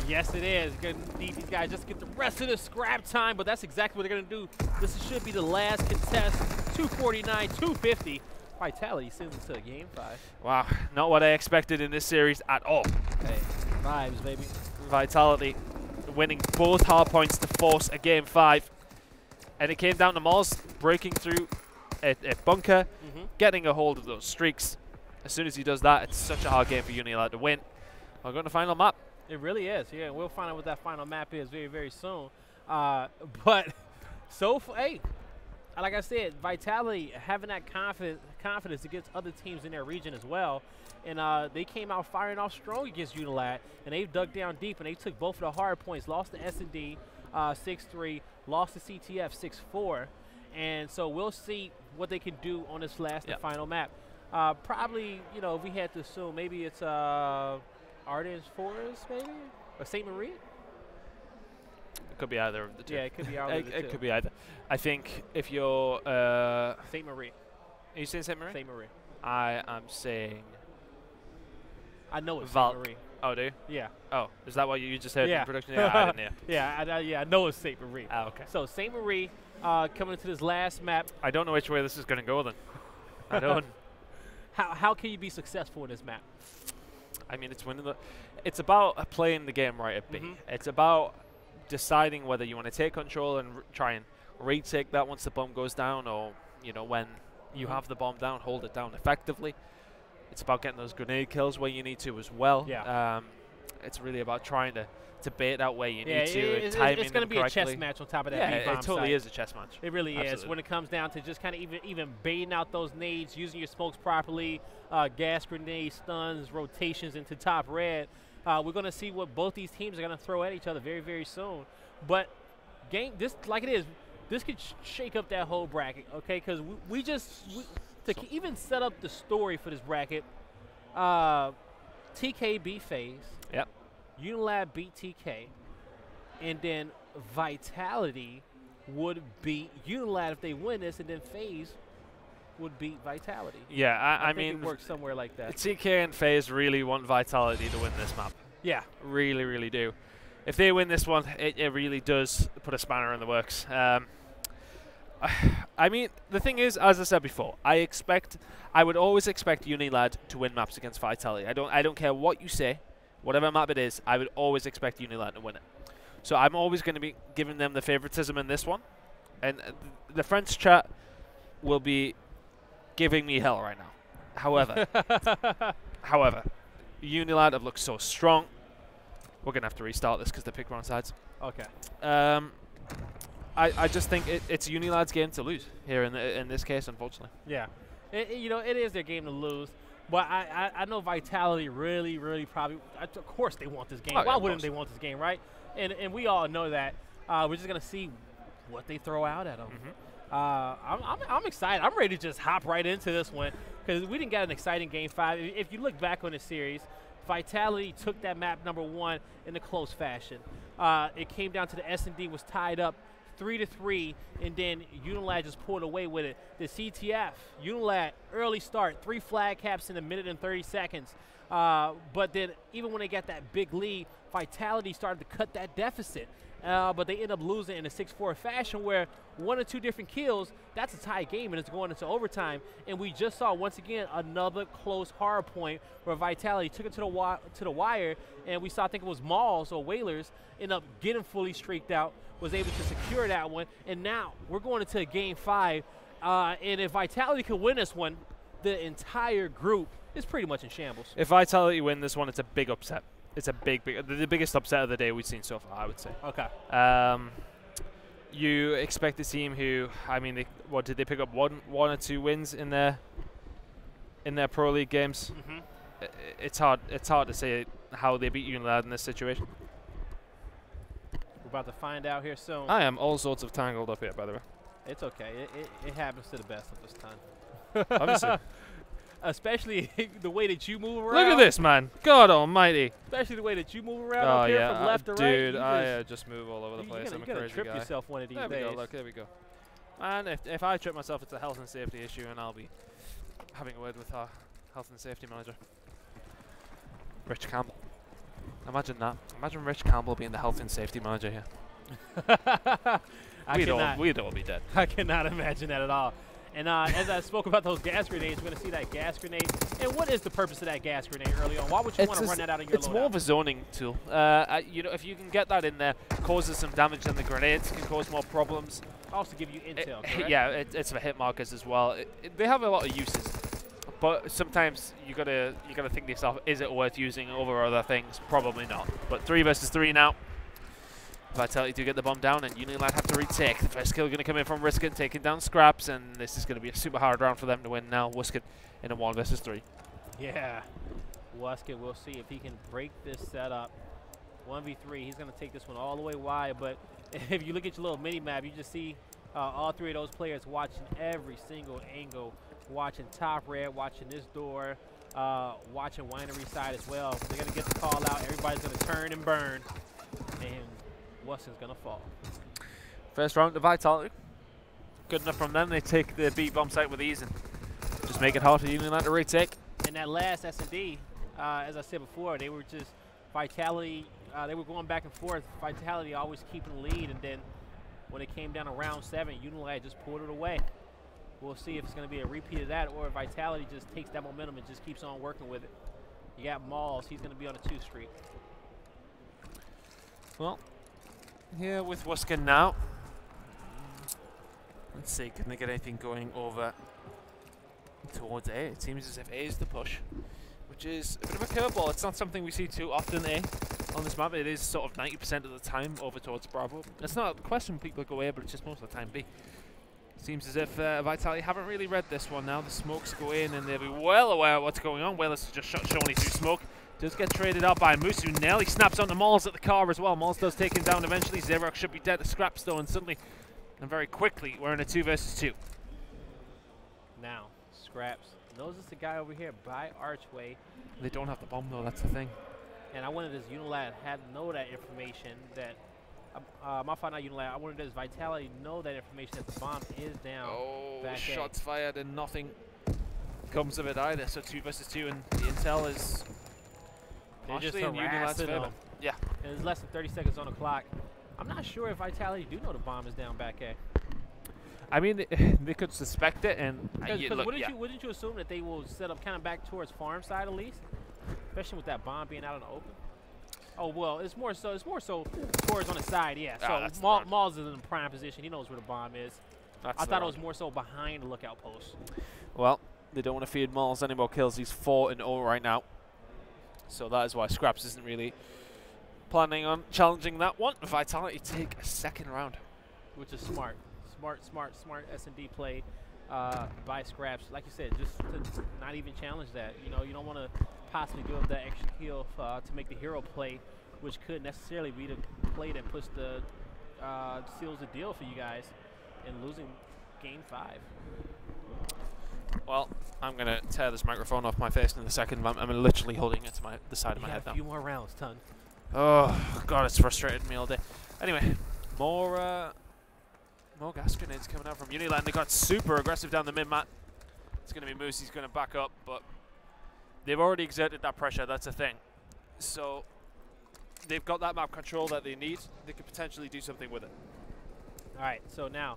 Yes, it is. Going to need these guys just to get the rest of the scrap time, but that's exactly what they're going to do. This should be the last contest. 249, 250. Vitality sends us to game 5. Wow, not what I expected in this series at all. Hey, vibes, baby. Vitality winning both hard points to force a game 5. And it came down to Mols breaking through a bunker, getting a hold of those streaks. As soon as he does that, it's such a hard game for UNILAD to win. We're going to final map. It really is, yeah. We'll find out what that final map is very, very soon. But hey, like I said, Vitality having that confidence against other teams in their region as well. And they came out firing off strong against UNILAD, and they've dug down deep, and they took both of the hard points, lost to S&D 6-3, lost to CTF 6-4. And so we'll see what they can do on this last and final map. Probably, you know, if we had to assume, maybe it's Arden's Forest, maybe? Or St. Marie? It could be either of the two. Yeah, it could be either of the two. It could be either. I think if you're... St. Marie. Are you saying St. Marie? St. Marie. I am saying... I know it's St. St. Marie. Oh, do you? Yeah. Oh, is that what you just heard in production? Yeah, I didn't hear. Yeah, I know it's St. Marie. Ah, okay. So St. Marie coming into this last map. I don't know which way this is going to go then. I don't. How can you be successful in this map? I mean, it's about playing the game right at B. It's about deciding whether you want to take control and try and retake that once the bomb goes down, or, you know, when you have the bomb down, hold it down effectively. It's about getting those grenade kills where you need to as well. Yeah. It's really about trying to bait out where you need to. It's going to be a chess match on top of that. Yeah, it totally is a chess match. It really is. When it comes down to just kind of even baiting out those nades, using your smokes properly, gas grenades, stuns, rotations into top red. We're going to see what both these teams are going to throw at each other very, very soon. But this could shake up that whole bracket, okay? Because to even set up the story for this bracket, TK beat FaZe. Yep. UNILAD beat TK. And then Vitality would beat UNILAD if they win this, and then FaZe would beat Vitality. Yeah, I think mean, it works somewhere like that. TK and FaZe really want Vitality to win this map. Yeah. Really, really do. If they win this one, it really does put a spanner in the works. I mean, the thing is, as I said before, I would always expect UNILAD to win maps against Vitality. I don't care what you say, whatever map it is, I would always expect UNILAD to win it. So I'm always going to be giving them the favoritism in this one. And the French chat will be giving me hell right now. However, UNILAD have looked so strong. We're going to have to restart this because they picked wrong sides. Okay. I just think it's UNILAD's game to lose here in this case, unfortunately. Yeah. It is their game to lose. But I know Vitality really, really probably, of course they want this game. Oh, Why wouldn't they want this game, right? And we all know that. We're just going to see what they throw out at them. I'm excited. I'm ready to just hop right into this one because we didn't get an exciting game 5. If you look back on the series, Vitality took that map number 1 in a close fashion. It came down to the S&D was tied up 3-3, and then UNILAD just pulled away with it. The CTF, UNILAD, early start, 3 flag caps in a minute and 30 seconds. But then even when they got that big lead, Vitality started to cut that deficit. But they end up losing in a 6-4 fashion where 1 or 2 different kills, that's a tie game, and it's going into overtime. And we just saw, once again, another close hard point where Vitality took it to the wire, and we saw, I think it was Mauls or Whalers, end up getting fully streaked out, was able to secure that one. And now we're going into Game 5, and if Vitality can win this one, the entire group is pretty much in shambles. If Vitality win this one, it's a big upset. It's a the biggest upset of the day we've seen so far, I would say. Okay. You expect a team who, I mean, what did they pick up? One or 2 wins in their Pro League games? Mm-hmm. It's hard to say how they beat UNILAD in this situation. We're about to find out here soon. I am all sorts of tangled up here, by the way. It's okay. It happens to the best of us, ton. Obviously. Especially the way that you move around. Look at this, man. God almighty. Especially the way that you move around up here from left to right. Dude, I just move all over the place. I'm a crazy guy. You're going to trip yourself one of these days. There we go, look, there we go. And if I trip myself, it's a health and safety issue, and I'll be having a word with our health and safety manager. Rich Campbell. Imagine that. Imagine Rich Campbell being the health and safety manager here. We'd all be dead. I cannot imagine that at all. And as I spoke about those gas grenades, we're going to see that gas grenade. And what is the purpose of that gas grenade early on? Why would you want to run that out of your loadout? It's more of a zoning tool. You know, if you can get that in there, causes some damage, then the grenades can cause more problems. Also give you intel, correct? Yeah, it's for hit markers as well. They have a lot of uses, but sometimes you gotta think to yourself, is it worth using over other things? Probably not. But 3 versus 3 now. Vitality do get the bomb down, and UNILAD have to retake. The first kill going to come in from Riskin, taking down Scraps, and this is going to be a super hard round for them to win now. Wuskin in a 1 versus 3. Yeah. Wuskin, we'll see if he can break this setup. 1v3, he's going to take this one all the way wide, but if you look at your little mini-map, you just see all 3 of those players watching every single angle, watching top red, watching this door, watching winery side as well. They're going to get the call out. Everybody's going to turn and burn, and Wuskin's going to fall. First round to Vitality. Good enough from them. They take the B bomb site with ease and just make it hard for UNILAD to retake. And that last S&D, as I said before, they were just Vitality. They were going back and forth. Vitality always keeping the lead, and then when it came down to round 7, UNILAD just pulled it away. We'll see if it's going to be a repeat of that, or if Vitality just takes that momentum and just keeps on working with it. You got Mauls. He's going to be on a 2 streak. Well, here with Wuskin now. Let's see, can they get anything going over towards A? It seems as if A is the push, which is a bit of a curveball. It's not something we see too often, A, on this map. It is sort of 90% of the time over towards Bravo. It's not a question people go A, but it's just most of the time B. Seems as if Vitality haven't really read this one now. The smokes go in, and they'll be well aware of what's going on. Whalers just shot Shawnee through smoke. Does get traded out by Musu. Nelly snaps onto Mauls at the car as well. Mauls does take him down eventually. Zerok should be dead to Scraps though, and suddenly and very quickly we're in a 2 versus 2. Now, Scraps knows it's the guy over here by Archway. They don't have the bomb though, that's the thing. And I wanted this UNILAD had know that information that my fault, not UNILAD. I wanted this Vitality know that information that the bomb is down. Oh, shots fired and nothing comes of it either. So 2 versus 2, and the intel is partially in UNILAD's favor. Yeah. And there's less than 30 seconds on the clock. I'm not sure if Vitality do know the bomb is down back A. I mean, they could suspect it, and wouldn't you assume that they will set up kind of back towards farm side at least, especially with that bomb being out in the open? Oh well, it's more so towards on the side, yeah. So Mauls is in a prime position. He knows where the bomb is. I thought it was more so behind the lookout post. Well, they don't want to feed Mauls any more kills. He's 4-0 right now, so that is why Scraps isn't really planning on challenging that one. Vitality take a 2nd round, which is smart S&D play by Scraps. Like you said, just to not even challenge that. You know, you don't want to possibly give up that extra kill to make the hero play, which could necessarily be the play that puts the seals the deal for you guys in losing game 5. Well, I'm going to tear this microphone off my face in a second. I'm literally holding it to the side of my head now. A few more rounds, ton. Oh, God, it's frustrated me all day. Anyway, more gas grenades coming out from UNILAD. They got super aggressive down the mid-mat. It's going to be Moose. He's going to back up, but they've already exerted that pressure. That's a thing. So they've got that map control that they need, they could potentially do something with it. All right, so now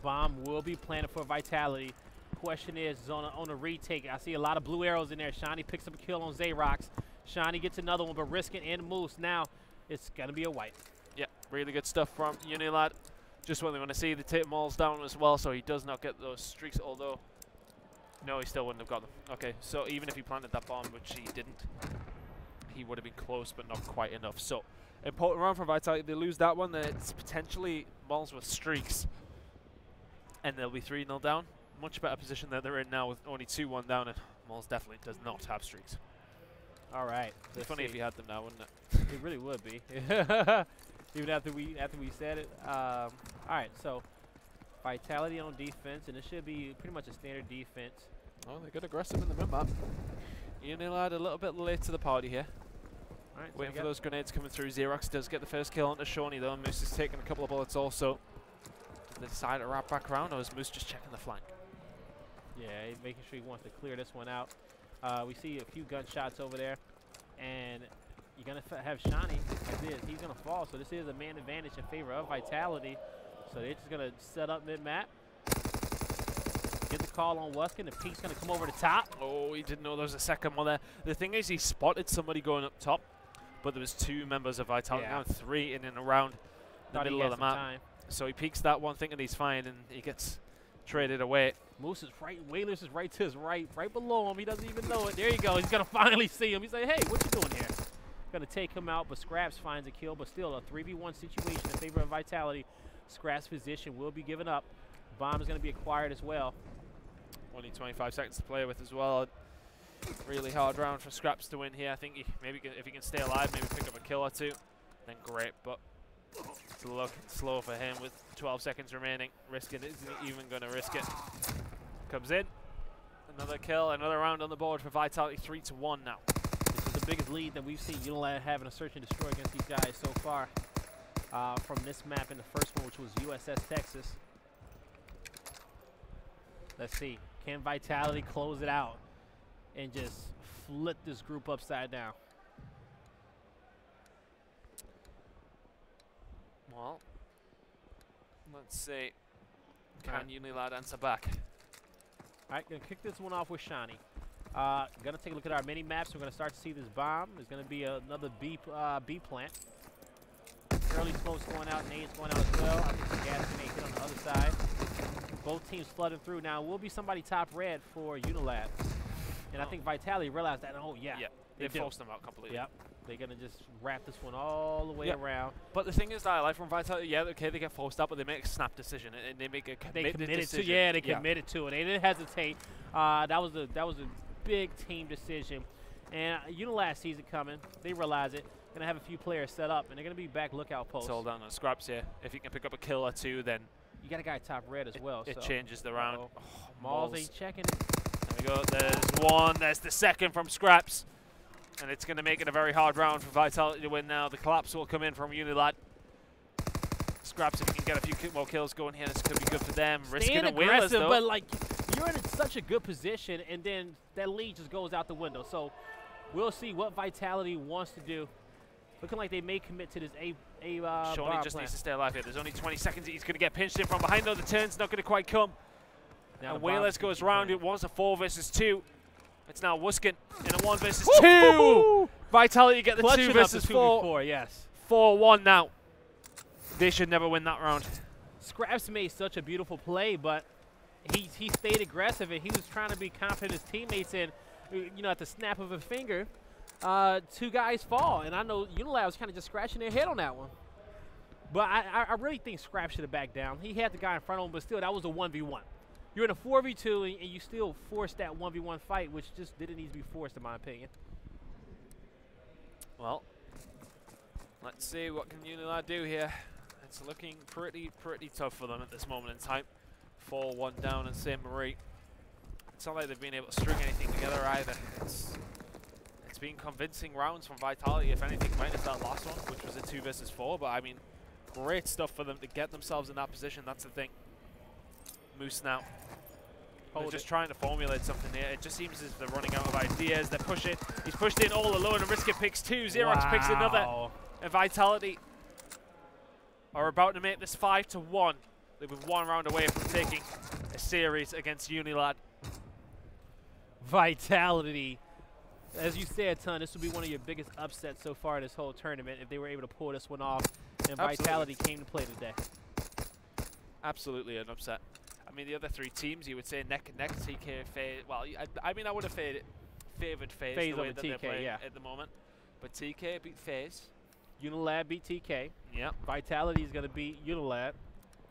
bomb will be planted for Vitality. Question is on a retake. I see a lot of blue arrows in there. Shiny picks up a kill on Xerox. Shiny gets another one, but Riskin and Moose. Now it's going to be a wipe. Yeah, really good stuff from UNILAD. Just what they want to see. They take Mauls down as well, so he does not get those streaks, although no, he still wouldn't have got them. Okay, so even if he planted that bomb, which he didn't, he would have been close, but not quite enough. So important round for Vitality. They lose that one, then it's potentially Mauls with streaks, and they'll be 3-0 down. Much better position that they're in now with only 2-1 down, and Mauls definitely does not have streaks. All right. It'd be funny if he had them now, wouldn't it? It really would be. Even after we said it. All right, so Vitality on defense, and it should be pretty much a standard defense. Oh, they got aggressive in the mid-map. UNILAD a little bit late to the party here. All right, so Waiting for those grenades coming through. Xerox does get the first kill onto Shawnee though. Moose is taking a couple of bullets also. Does they decide to wrap back around, or is Moose just checking the flank? Yeah, he's making sure he wants to clear this one out. We see a few gunshots over there, and you're going to have Shani like this. He's going to fall, so this is a man advantage in favor of Vitality. So they're just going to set up mid-map. Get the call on Wuskin. The peek's going to come over the top. Oh, he didn't know there was a second one there. The thing is, he spotted somebody going up top, but there was 2 members of Vitality, now 3 in and around the middle of the map. Time. So he peeks that one thinking he's fine, and he gets traded away. Moose is right. Whalers is right to his right below him. He doesn't even know it. There you go. He's going to finally see him. He's like, hey, what you doing here? Going to take him out, but Scraps finds a kill, but still a 3v1 situation in favor of Vitality. Scraps' position will be given up. Bomb is going to be acquired as well. Only 25 seconds to play with as well. Really hard round for Scraps to win here. I think if he can stay alive, maybe pick up a kill or 2, then great. But it's looking slow for him with 12 seconds remaining. Riskin isn't even going to risk it. Comes in. Another kill, another round on the board for Vitality, 3-1 now. This is the biggest lead that we've seen UNILAD having a search and destroy against these guys so far from this map in the first one, which was USS Texas. Let's see. Can Vitality close it out and just flip this group upside down? Well, let's see. Can UNILAD answer back? All right, going to kick this one off with Shani. Going to take a look at our mini maps. We're going to start to see this bomb. There's going to be another B plant. Early smokes going out, nades going out as well. I think some gas may hit on the other side. Both teams flooding through. Now, will be somebody top red for UNILAD. And I think Vitality realized that. Oh, yeah. They forced them out completely. Yep. They're going to just wrap this one all the way around. But the thing is that I like from Vitality, yeah, okay, they get forced out, but they make a snap decision, and they make a committed decision. They committed to it. They didn't hesitate. That was a big team decision. And UNILAD sees it coming. They realize it. Going to have a few players set up, and they're going to be back lookout posts. It's all down on Scraps here. If he can pick up a kill or 2, then you got a guy top red as well. It ain't the round. Mauls ain't checking it. There we go. There's one. There's the second from Scraps. And it's going to make it a very hard round for Vitality to win now. The collapse will come in from UNILAD. Scraps, if he can get a few more kills going here, this could be good for them. Risking a Whalers, though. But, like, you're in such a good position, and then that lead just goes out the window. So we'll see what Vitality wants to do. Looking like they may commit to this Shawnee just needs to stay alive here. There's only 20 seconds. He's going to get pinched in from behind, though. The turn's not going to quite come. Now and Whalers goes round. It was a 4 versus 2. It's now Wuskin in a 1 versus 2. Vitality get the 2 versus 4. Yes. 4-1 now. They should never win that round. Scraps made such a beautiful play, but he stayed aggressive, and he was trying to be confident his teammates, and at the snap of a finger, 2 guys fall. And I know UNILAD was kind of just scratching their head on that one. But I really think Scraps should have backed down. He had the guy in front of him, but still, that was a 1v1. You're in a 4v2, and you still forced that 1v1 fight, which just didn't need to be forced, in my opinion. Well, let's see what can UNILAD do here. It's looking pretty tough for them at this moment in time. 4-1 down in St. Marie. It's not like they've been able to string anything together either. It's been convincing rounds from Vitality, if anything, minus that last one, which was a 2 versus 4. But I mean, great stuff for them to get themselves in that position. That's the thing. Moose now. They're just trying to formulate something here. It just seems as if they're running out of ideas. They're pushing. He's pushed in all alone, and Riskin picks 2. Xerox picks another. And Vitality are about to make this 5-1. They were 1 round away from taking a series against UNILAD. Vitality. As you said, Ton, this would be one of your biggest upsets so far in this whole tournament if they were able to pull this one off. And Vitality came to play today. Absolutely an upset. I mean, the other 3 teams, you would say neck and neck. TK, FaZe. Well, I mean, I would have favored FaZe the way that they're playing at the moment. But TK beat FaZe. UNILAD beat TK. Yep. Vitality is going to beat UNILAD.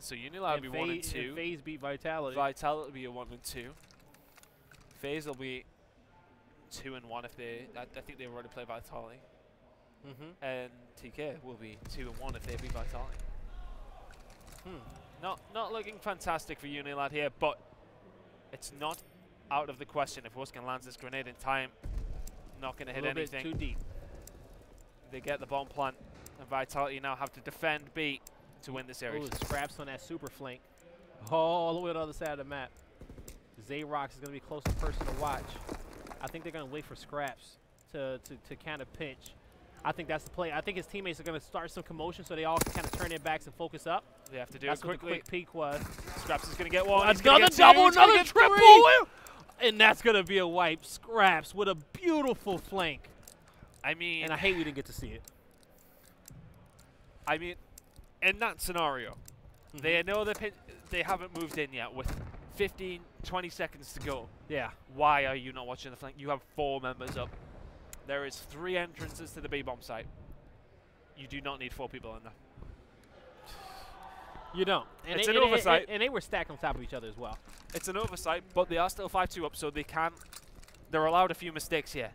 So UNILAD will be 1 and 2. And FaZe beat Vitality. Vitality will be a 1 and 2. FaZe will be 2 and 1 if they. I think they've already played Vitality. And TK will be 2 and 1 if they beat Vitality. Not looking fantastic for UNILAD here, but it's not out of the question if Wuskin lands this grenade in time. Not going to hit anything. Bit too deep. They get the bomb plant, and Vitality now have to defend B to win the series. Ooh, Scraps on that super flank. All the way to the other side of the map. Zayrox is going to be closest person to watch. I think they're going to wait for Scraps to kind of pinch. I think that's the play. I think his teammates are going to start some commotion so they all can kind of turn their backs and focus up. They have to do that's it quickly. What the quick peek was. Scraps is going to get 1. Another double, another triple. And that's going to be a wipe. Scraps with a beautiful flank. I mean, and I hate we didn't get to see it. I mean, in that scenario, they know they haven't moved in yet with 15, 20 seconds to go. Yeah. Why are you not watching the flank? You have 4 members up. There is 3 entrances to the B-bomb site. You do not need 4 people in there. You don't. And it's an oversight. And they were stacked on top of each other as well. It's an oversight, but they are still 5-2 up, so they're allowed a few mistakes here.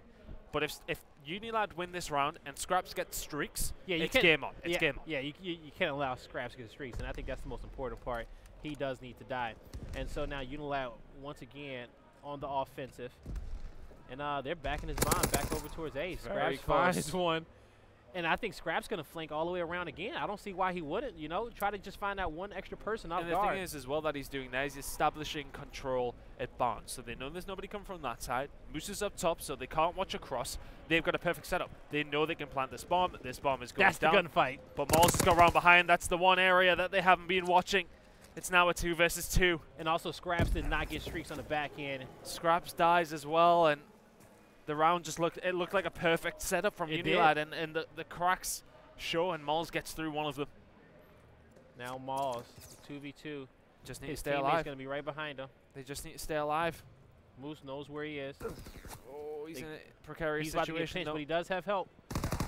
But if UNILAD win this round and Scraps get streaks, it's game on. It's game on. Yeah, you can't allow Scraps to get streaks, and I think that's the most important part. He does need to die. And so now UNILAD, once again, on the offensive. And they're backing his bomb back over towards A. Scraps finds one. And I think Scraps going to flank all the way around again. I don't see why he wouldn't, you know, try to just find that one extra person off guard. And the thing is as well that he's doing now is establishing control at Barnes. So they know there's nobody coming from that side. Moose is up top, so they can't watch across. They've got a perfect setup. They know they can plant this bomb. This bomb is going down. That's the gunfight. But Maul's has got around behind. That's the one area that they haven't been watching. It's now a 2 versus 2. And also Scraps did not get streaks on the back end. Scraps dies as well, and the round just looked like a perfect setup from UNILAD, and the cracks show, and Malls gets through one of them. Now Malls, 2v2. Just need to stay alive. His teammate's going to be right behind him. They just need to stay alive. Moose knows where he is. Oh, he's in a precarious situation. He's about to get pinched, but he does have help.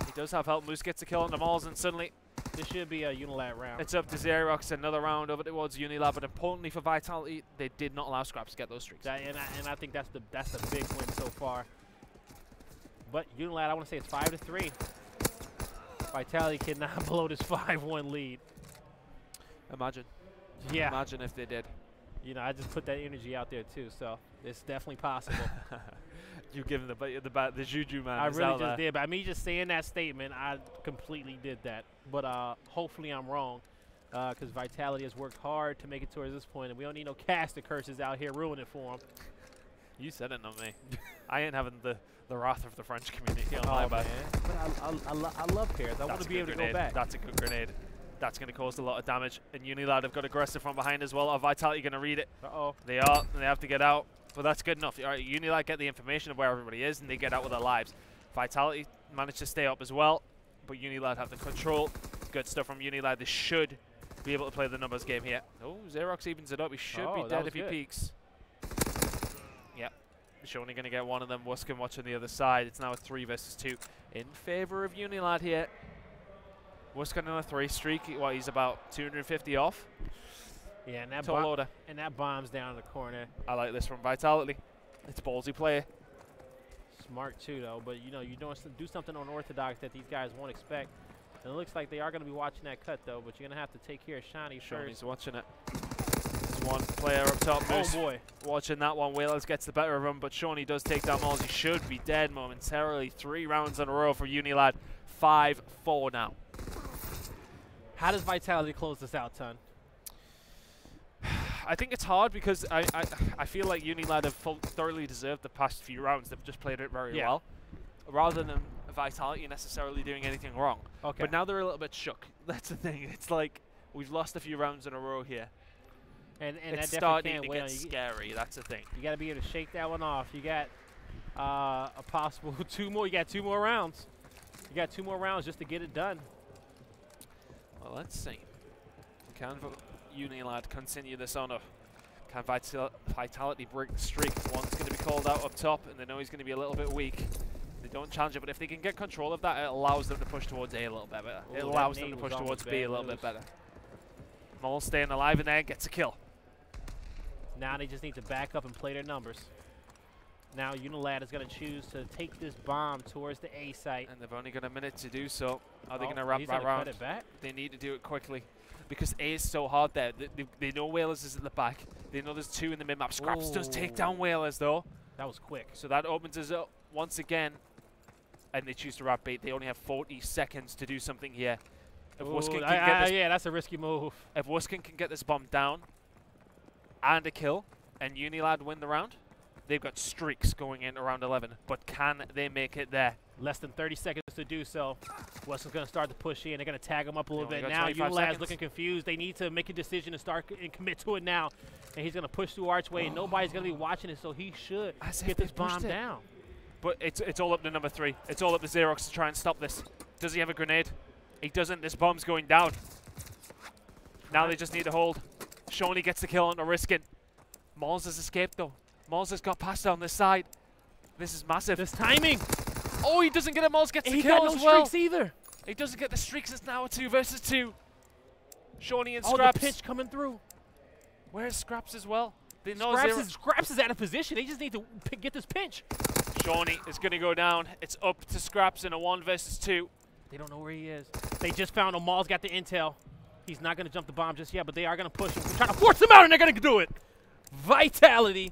He does have help. Moose gets a kill on the Malls, and suddenly this should be a UNILAD round. It's up to Xerox, another round over towards UNILAD, but importantly for Vitality, they did not allow Scraps to get those streaks. And I think that's the big win so far. But UNILAD, I want to say it's 5-3. Vitality cannot blow this 5-1 lead. Imagine. Yeah. Imagine if they did. You know, I just put that energy out there too, so it's definitely possible. You give them the juju, man. I really just did. By me just saying that statement, I completely did that. But hopefully I'm wrong, because Vitality has worked hard to make it towards this point, and we don't need no caster curses out here ruining it for them. You said it, not me. I ain't having the wrath of the French community on my back. But I love pairs. I want to be able to go back. That's a good grenade. That's going to cause a lot of damage. And UNILAD have got aggressive from behind as well. Are Vitality going to read it? They are, and they have to get out. But that's good enough. All right, UNILAD get the information of where everybody is, and they get out with their lives. Vitality managed to stay up as well, but UNILAD have the control. Good stuff from UNILAD. They should be able to play the numbers game here. Oh, Xerox evens it up. He should be dead if he peeks. Yep. He's only going to get one of them. Wuskin watching the other side. It's now a 3 versus 2 in favor of UNILAD here. Wuskin on a 3 streak. What, he's about 250 off. Yeah, and that bomb's down in the corner. I like this from Vitality. It's ballsy play. Smart too, though. But you know, you don't do something unorthodox that these guys won't expect. And it looks like they are going to be watching that cut, though. But you're going to have to take care of Shani first. Shawnee's watching it. There's one player up top. Moose. Oh boy! Watching that one. Whalers gets the better of him, but Shawnee does take down Malls. He should be dead momentarily. 3 rounds in a row for UNILAD. 5-4 now. How does Vitality close this out, Ton? I think it's hard because I feel like UNILAD have thoroughly deserved the past few rounds. They've just played it very well. Rather than Vitality necessarily doing anything wrong. Okay. But now they're a little bit shook. That's the thing. It's like we've lost a few rounds in a row here. And it's that starting definitely to can't get wait. scary. That's the thing. You got to be able to shake that one off. You got a possible 2 more. You got 2 more rounds. You got 2 more rounds just to get it done. Well, let's see. Can UNILAD continue this on? Can Vitality break the streak? One's going to be called out up top, and they know he's going to be a little bit weak. They don't challenge it, but if they can get control of that, it allows them to push towards A a little bit better. It allows them to push towards B a little bit better. Maul staying alive in there, gets a kill. Now they just need to back up and play their numbers. Now UNILAD is going to choose to take this bomb towards the A site. And they've only got a minute to do so. Are they going to wrap that round? Cut it back? They need to do it quickly. Because A is so hard there. They know Whalers is at the back. They know there's 2 in the mid-map. Scraps does take down Whalers, though. That was quick. So that opens us up once again. And they choose to wrap bait. They only have 40 seconds to do something here. If Wuskin can get this, yeah, that's a risky move. If Wuskin can get this bomb down and a kill, and UNILAD win the round, they've got streaks going into round 11. But can they make it there? Less than 30 seconds to do so. Wuskin's going to start to push in. They're going to tag him up a little bit. Now UNILAD's looking confused. They need to make a decision and start and commit to it now. And he's going to push through Archway, and nobody's going to be watching it, so he should get this bomb down. But it's all up to number 3. It's all up to Xerox to try and stop this. Does he have a grenade? He doesn't. This bomb's going down. Now they just need to hold. Shawnee gets the kill on the Riskin. Malls has escaped, though. Malls has got past on this side. This is massive. This timing. Oh, he doesn't get it. Malls gets the kill as well. He got no streaks either. He doesn't get the streaks. It's now a 2 versus 2. Shawnee and Oh, Scraps. the pitch coming through. Where's Scraps as well? They know Scraps is out of position. They just need to get this pinch. Shawnee is going to go down. It's up to Scraps in a 1 versus 2. They don't know where he is. They just found him. Maul's got the intel. He's not going to jump the bomb just yet, but they are going to push him. They're trying to force him out, and they're going to do it. Vitality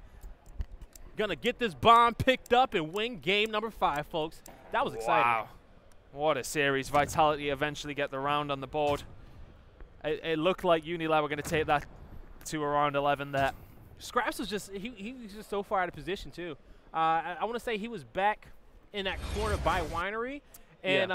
going to get this bomb picked up and win game number 5, folks. That was exciting. Wow. What a series. Vitality eventually get the round on the board. It looked like UNILAD were going to take that to around 11 there. Scraps was just, he was just so far out of position, too. I want to say he was back in that corner by Winery. And